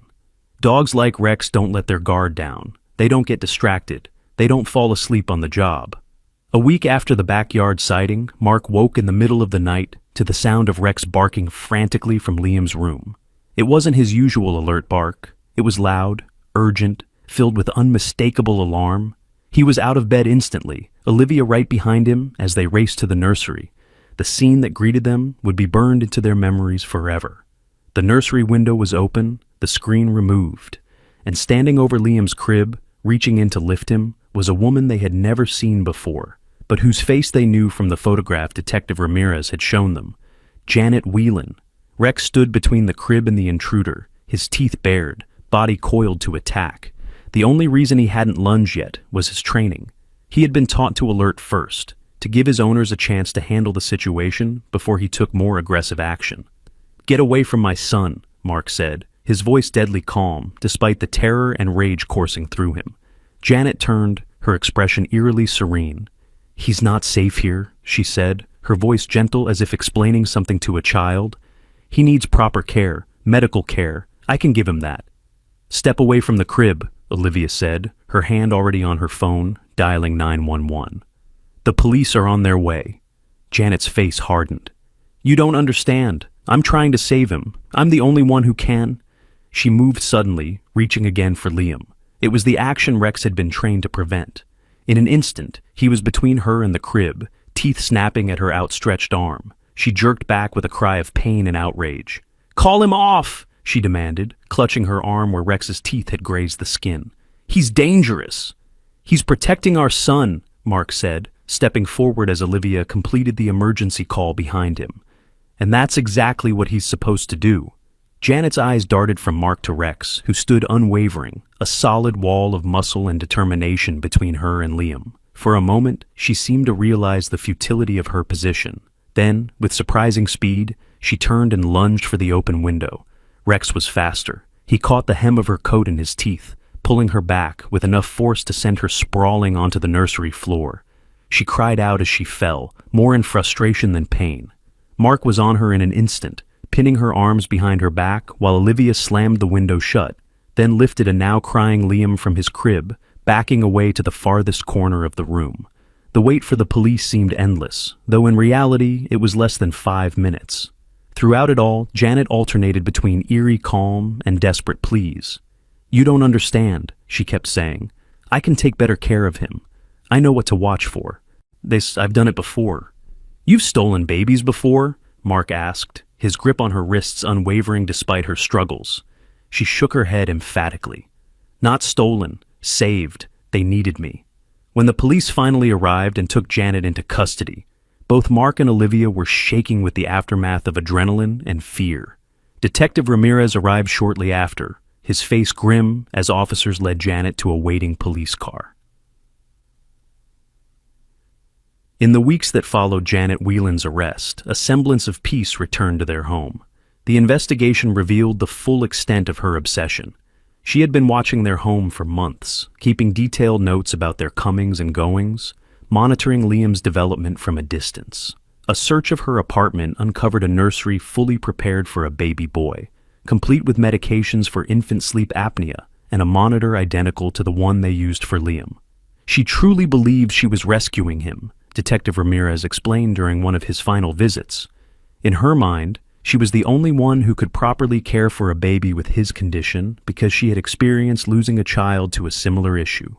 "Dogs like Rex don't let their guard down. They don't get distracted. They don't fall asleep on the job." A week after the backyard sighting, Mark woke in the middle of the night to the sound of Rex barking frantically from Liam's room. It wasn't his usual alert bark. It was loud, urgent, filled with unmistakable alarm. He was out of bed instantly, Olivia right behind him as they raced to the nursery. The scene that greeted them would be burned into their memories forever. The nursery window was open, the screen removed, and standing over Liam's crib, reaching in to lift him, was a woman they had never seen before, but whose face they knew from the photograph Detective Ramirez had shown them. Janet Whelan. Rex stood between the crib and the intruder, his teeth bared, body coiled to attack. The only reason he hadn't lunged yet was his training. He had been taught to alert first, to give his owners a chance to handle the situation before he took more aggressive action. "Get away from my son," Mark said, his voice deadly calm, despite the terror and rage coursing through him. Janet turned, her expression eerily serene. "He's not safe here," she said, her voice gentle as if explaining something to a child. "He needs proper care, medical care. I can give him that." "Step away from the crib," Olivia said, her hand already on her phone, dialing 911. "The police are on their way." Janet's face hardened. "You don't understand. I'm trying to save him. I'm the only one who can." She moved suddenly, reaching again for Liam. It was the action Rex had been trained to prevent. In an instant, he was between her and the crib, teeth snapping at her outstretched arm. She jerked back with a cry of pain and outrage. "Call him off!" she demanded, clutching her arm where Rex's teeth had grazed the skin. "He's dangerous." "He's protecting our son," Mark said, stepping forward as Olivia completed the emergency call behind him. "And that's exactly what he's supposed to do." Janet's eyes darted from Mark to Rex, who stood unwavering, a solid wall of muscle and determination between her and Liam. For a moment, she seemed to realize the futility of her position. Then, with surprising speed, she turned and lunged for the open window. Rex was faster. He caught the hem of her coat in his teeth, pulling her back with enough force to send her sprawling onto the nursery floor. She cried out as she fell, more in frustration than pain. Mark was on her in an instant, pinning her arms behind her back while Olivia slammed the window shut, then lifted a now-crying Liam from his crib, backing away to the farthest corner of the room. The wait for the police seemed endless, though in reality it was less than 5 minutes. Throughout it all, Janet alternated between eerie calm and desperate pleas. "You don't understand," she kept saying. "I can take better care of him. I know what to watch for. I've done it before." "You've stolen babies before?" Mark asked, his grip on her wrists unwavering despite her struggles. She shook her head emphatically. "Not stolen, saved. They needed me." When the police finally arrived and took Janet into custody, both Mark and Olivia were shaking with the aftermath of adrenaline and fear. Detective Ramirez arrived shortly after, his face grim as officers led Janet to a waiting police car. In the weeks that followed Janet Whelan's arrest, a semblance of peace returned to their home. The investigation revealed the full extent of her obsession. She had been watching their home for months, keeping detailed notes about their comings and goings, monitoring Liam's development from a distance. A search of her apartment uncovered a nursery fully prepared for a baby boy, complete with medications for infant sleep apnea and a monitor identical to the one they used for Liam. She truly believed she was rescuing him, Detective Ramirez explained during one of his final visits. In her mind, she was the only one who could properly care for a baby with his condition because she had experienced losing a child to a similar issue.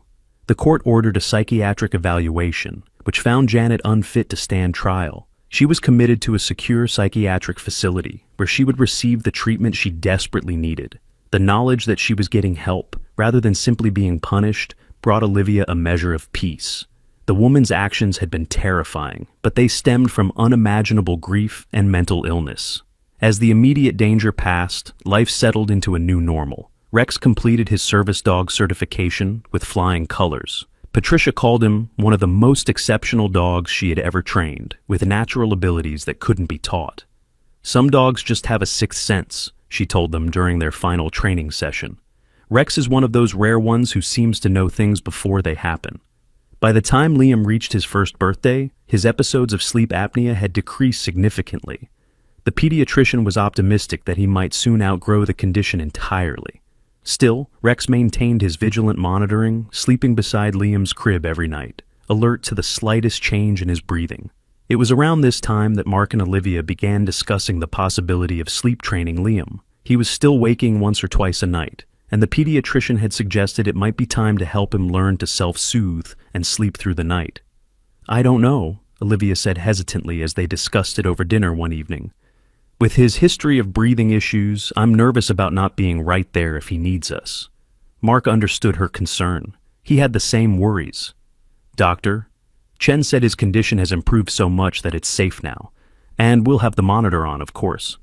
The court ordered a psychiatric evaluation, which found Janet unfit to stand trial. She was committed to a secure psychiatric facility where she would receive the treatment she desperately needed. The knowledge that she was getting help, rather than simply being punished, brought Olivia a measure of peace. The woman's actions had been terrifying, but they stemmed from unimaginable grief and mental illness. As the immediate danger passed, life settled into a new normal. Rex completed his service dog certification with flying colors. Patricia called him one of the most exceptional dogs she had ever trained, with natural abilities that couldn't be taught. Some dogs just have a sixth sense, she told them during their final training session. Rex is one of those rare ones who seems to know things before they happen. By the time Liam reached his first birthday, his episodes of sleep apnea had decreased significantly. The pediatrician was optimistic that he might soon outgrow the condition entirely. Still, Rex maintained his vigilant monitoring, sleeping beside Liam's crib every night, alert to the slightest change in his breathing. It was around this time that Mark and Olivia began discussing the possibility of sleep training Liam. He was still waking once or twice a night, and the pediatrician had suggested it might be time to help him learn to self-soothe and sleep through the night. "I don't know," Olivia said hesitantly as they discussed it over dinner one evening. "With his history of breathing issues, I'm nervous about not being right there if he needs us." Mark understood her concern. He had the same worries. "Doctor, Chen said his condition has improved so much that it's safe now, and we'll have the monitor on, of course."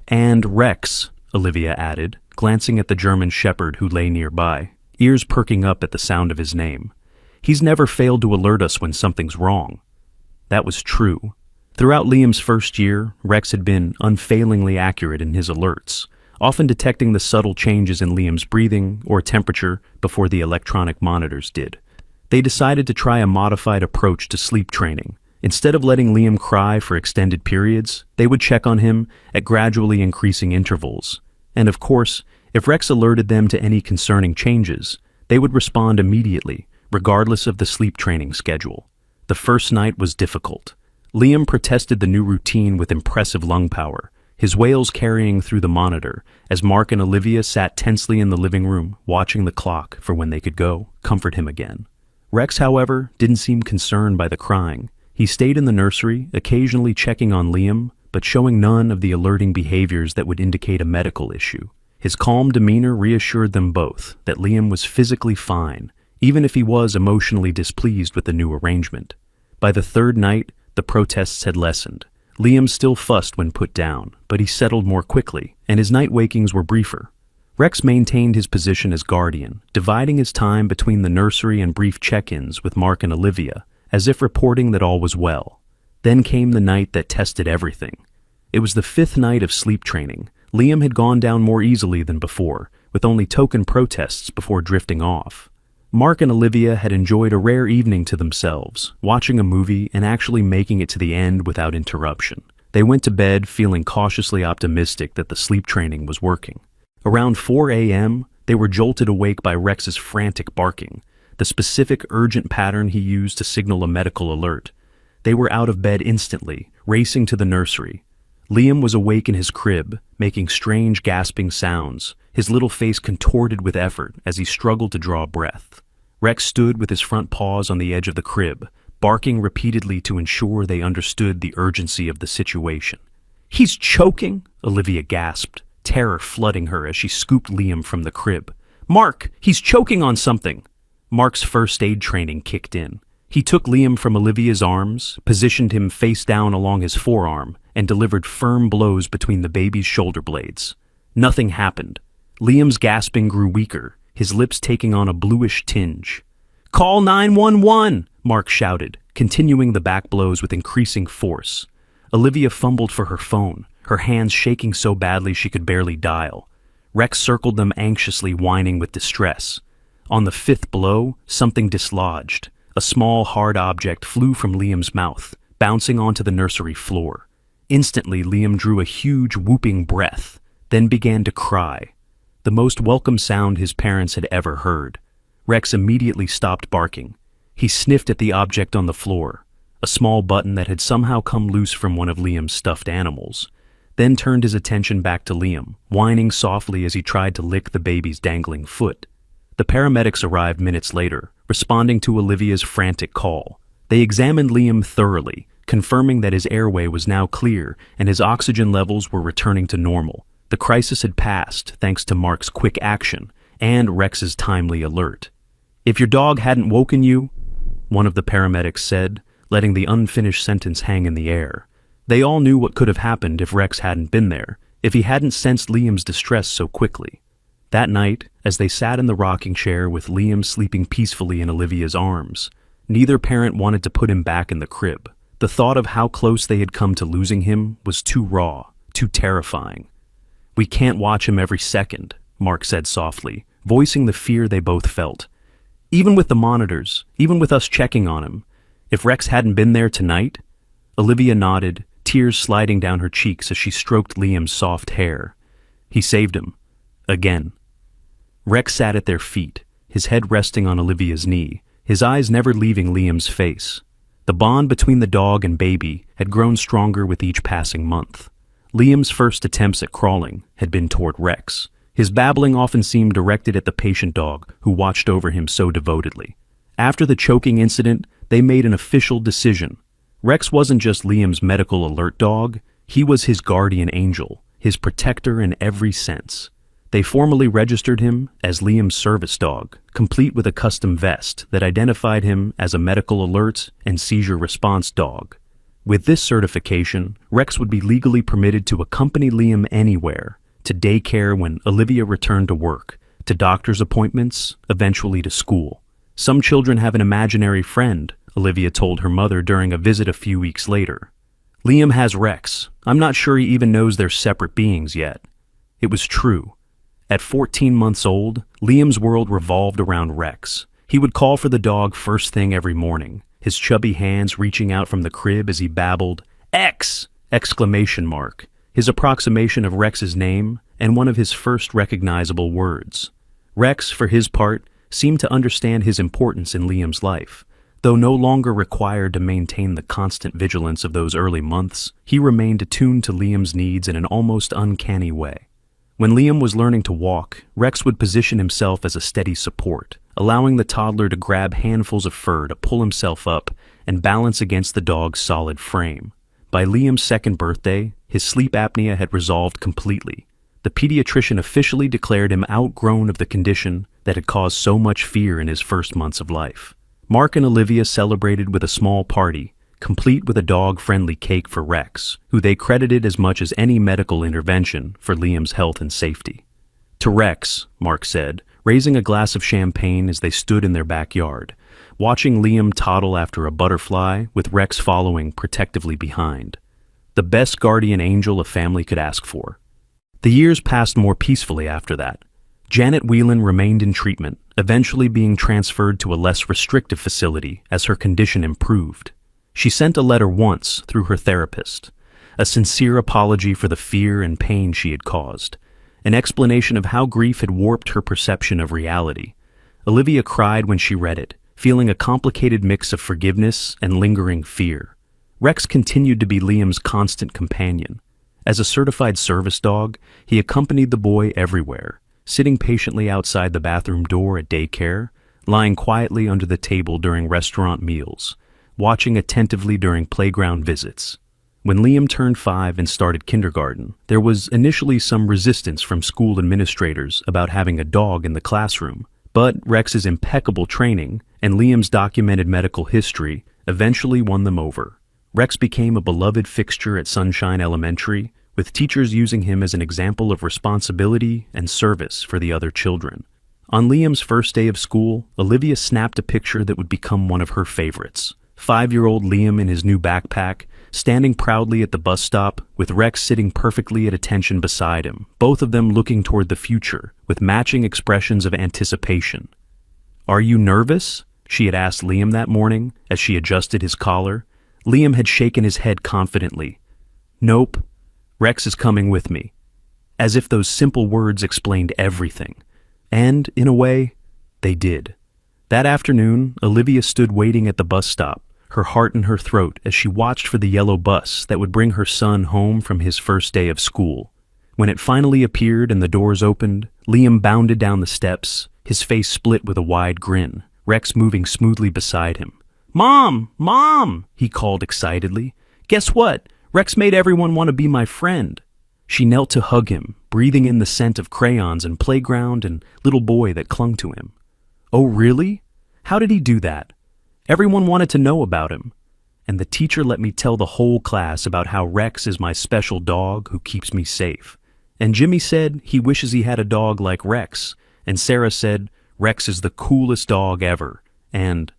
"And Rex," Olivia added, glancing at the German shepherd who lay nearby, ears perking up at the sound of his name. "He's never failed to alert us when something's wrong." That was true. Throughout Liam's first year, Rex had been unfailingly accurate in his alerts, often detecting the subtle changes in Liam's breathing or temperature before the electronic monitors did. They decided to try a modified approach to sleep training. Instead of letting Liam cry for extended periods, they would check on him at gradually increasing intervals. And of course, if Rex alerted them to any concerning changes, they would respond immediately, regardless of the sleep training schedule. The first night was difficult. Liam protested the new routine with impressive lung power, his wails carrying through the monitor, as Mark and Olivia sat tensely in the living room, watching the clock for when they could go comfort him again. Rex, however, didn't seem concerned by the crying. He stayed in the nursery, occasionally checking on Liam, but showing none of the alerting behaviors that would indicate a medical issue. His calm demeanor reassured them both that Liam was physically fine, even if he was emotionally displeased with the new arrangement. By the third night, the protests had lessened. Liam still fussed when put down, but he settled more quickly, and his night wakings were briefer. Rex maintained his position as guardian, dividing his time between the nursery and brief check-ins with Mark and Olivia, as if reporting that all was well. Then came the night that tested everything. It was the fifth night of sleep training. Liam had gone down more easily than before, with only token protests before drifting off. Mark and Olivia had enjoyed a rare evening to themselves, watching a movie and actually making it to the end without interruption. They went to bed feeling cautiously optimistic that the sleep training was working. Around 4 a.m., they were jolted awake by Rex's frantic barking, the specific urgent pattern he used to signal a medical alert. They were out of bed instantly, racing to the nursery. Liam was awake in his crib, making strange gasping sounds, his little face contorted with effort as he struggled to draw breath. Rex stood with his front paws on the edge of the crib, barking repeatedly to ensure they understood the urgency of the situation. "He's choking!" Olivia gasped, terror flooding her as she scooped Liam from the crib. "Mark, he's choking on something!" Mark's first aid training kicked in. He took Liam from Olivia's arms, positioned him face down along his forearm, and delivered firm blows between the baby's shoulder blades. Nothing happened. Liam's gasping grew weaker, his lips taking on a bluish tinge. "Call 911!" Mark shouted, continuing the back blows with increasing force. Olivia fumbled for her phone, her hands shaking so badly she could barely dial. Rex circled them anxiously, whining with distress. On the fifth blow, something dislodged. A small, hard object flew from Liam's mouth, bouncing onto the nursery floor. Instantly, Liam drew a huge, whooping breath, then began to cry. The most welcome sound his parents had ever heard. Rex immediately stopped barking. He sniffed at the object on the floor, a small button that had somehow come loose from one of Liam's stuffed animals, then turned his attention back to Liam, whining softly as he tried to lick the baby's dangling foot. The paramedics arrived minutes later, responding to Olivia's frantic call. They examined Liam thoroughly, confirming that his airway was now clear and his oxygen levels were returning to normal. The crisis had passed thanks to Mark's quick action and Rex's timely alert. "If your dog hadn't woken you," one of the paramedics said, letting the unfinished sentence hang in the air. They all knew what could have happened if Rex hadn't been there, if he hadn't sensed Liam's distress so quickly. That night, as they sat in the rocking chair with Liam sleeping peacefully in Olivia's arms, neither parent wanted to put him back in the crib. The thought of how close they had come to losing him was too raw, too terrifying. "We can't watch him every second," Mark said softly, voicing the fear they both felt. "Even with the monitors, even with us checking on him, if Rex hadn't been there tonight?" Olivia nodded, tears sliding down her cheeks as she stroked Liam's soft hair. "He saved him. Again." Rex sat at their feet, his head resting on Olivia's knee, his eyes never leaving Liam's face. The bond between the dog and baby had grown stronger with each passing month. Liam's first attempts at crawling had been toward Rex. His babbling often seemed directed at the patient dog who watched over him so devotedly. After the choking incident, they made an official decision. Rex wasn't just Liam's medical alert dog, he was his guardian angel, his protector in every sense. They formally registered him as Liam's service dog, complete with a custom vest that identified him as a medical alert and seizure response dog. With this certification, Rex would be legally permitted to accompany Liam anywhere, to daycare when Olivia returned to work, to doctor's appointments, eventually to school. "Some children have an imaginary friend," Olivia told her mother during a visit a few weeks later. "Liam has Rex. I'm not sure he even knows they're separate beings yet." It was true. At 14 months old, Liam's world revolved around Rex. He would call for the dog first thing every morning, his chubby hands reaching out from the crib as he babbled, "X!" exclamation mark, his approximation of Rex's name and one of his first recognizable words. Rex, for his part, seemed to understand his importance in Liam's life. Though no longer required to maintain the constant vigilance of those early months, he remained attuned to Liam's needs in an almost uncanny way. When Liam was learning to walk, Rex would position himself as a steady support, allowing the toddler to grab handfuls of fur to pull himself up and balance against the dog's solid frame. By Liam's second birthday, his sleep apnea had resolved completely. The pediatrician officially declared him outgrown of the condition that had caused so much fear in his first months of life. Mark and Olivia celebrated with a small party, complete with a dog-friendly cake for Rex, who they credited as much as any medical intervention for Liam's health and safety. "To Rex," Mark said, raising a glass of champagne as they stood in their backyard, watching Liam toddle after a butterfly with Rex following protectively behind. The best guardian angel a family could ask for. The years passed more peacefully after that. Janet Whelan remained in treatment, eventually being transferred to a less restrictive facility as her condition improved. She sent a letter once through her therapist, a sincere apology for the fear and pain she had caused, an explanation of how grief had warped her perception of reality. Olivia cried when she read it, feeling a complicated mix of forgiveness and lingering fear. Rex continued to be Liam's constant companion. As a certified service dog, he accompanied the boy everywhere, sitting patiently outside the bathroom door at daycare, lying quietly under the table during restaurant meals, watching attentively during playground visits. When Liam turned 5 and started kindergarten, there was initially some resistance from school administrators about having a dog in the classroom, but Rex's impeccable training and Liam's documented medical history eventually won them over. Rex became a beloved fixture at Sunshine Elementary, with teachers using him as an example of responsibility and service for the other children. On Liam's first day of school, Olivia snapped a picture that would become one of her favorites. 5-year-old Liam in his new backpack, standing proudly at the bus stop, with Rex sitting perfectly at attention beside him, both of them looking toward the future, with matching expressions of anticipation. "Are you nervous?" she had asked Liam that morning, as she adjusted his collar. Liam had shaken his head confidently. "Nope. Rex is coming with me." As if those simple words explained everything. And, in a way, they did. That afternoon, Olivia stood waiting at the bus stop, her heart in her throat as she watched for the yellow bus that would bring her son home from his first day of school. When it finally appeared and the doors opened, Liam bounded down the steps, his face split with a wide grin, Rex moving smoothly beside him. "Mom! Mom!" he called excitedly. "Guess what? Rex made everyone want to be my friend." She knelt to hug him, breathing in the scent of crayons and playground and little boy that clung to him. "Oh, really? How did he do that?" "Everyone wanted to know about him. And the teacher let me tell the whole class about how Rex is my special dog who keeps me safe. And Jimmy said he wishes he had a dog like Rex. And Sarah said Rex is the coolest dog ever. And..."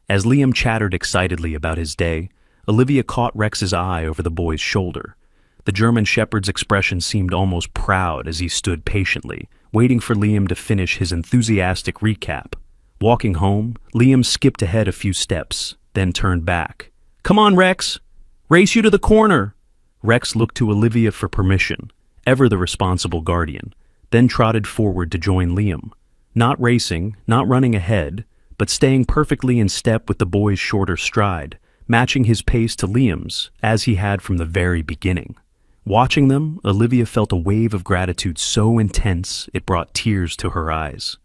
As Liam chattered excitedly about his day, Olivia caught Rex's eye over the boy's shoulder. The German Shepherd's expression seemed almost proud as he stood patiently, waiting for Liam to finish his enthusiastic recap. Walking home, Liam skipped ahead a few steps, then turned back. "Come on, Rex! Race you to the corner!" Rex looked to Olivia for permission, ever the responsible guardian, then trotted forward to join Liam. Not racing, not running ahead, but staying perfectly in step with the boy's shorter stride, matching his pace to Liam's, as he had from the very beginning. Watching them, Olivia felt a wave of gratitude so intense it brought tears to her eyes.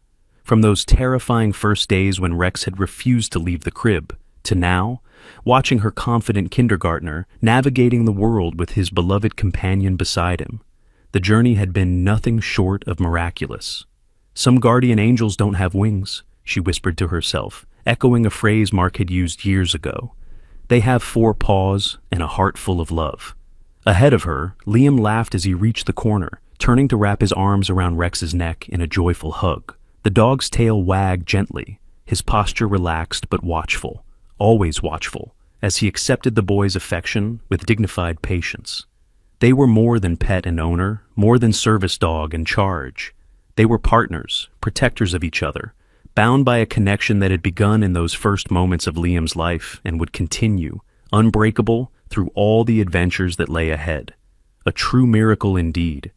From those terrifying first days when Rex had refused to leave the crib, to now, watching her confident kindergartner navigating the world with his beloved companion beside him. The journey had been nothing short of miraculous. "Some guardian angels don't have wings," she whispered to herself, echoing a phrase Mark had used years ago. "They have 4 paws and a heart full of love." Ahead of her, Liam laughed as he reached the corner, turning to wrap his arms around Rex's neck in a joyful hug. The dog's tail wagged gently, his posture relaxed but watchful, always watchful, as he accepted the boy's affection with dignified patience. They were more than pet and owner, more than service dog and charge. They were partners, protectors of each other, bound by a connection that had begun in those first moments of Liam's life and would continue, unbreakable, through all the adventures that lay ahead. A true miracle indeed,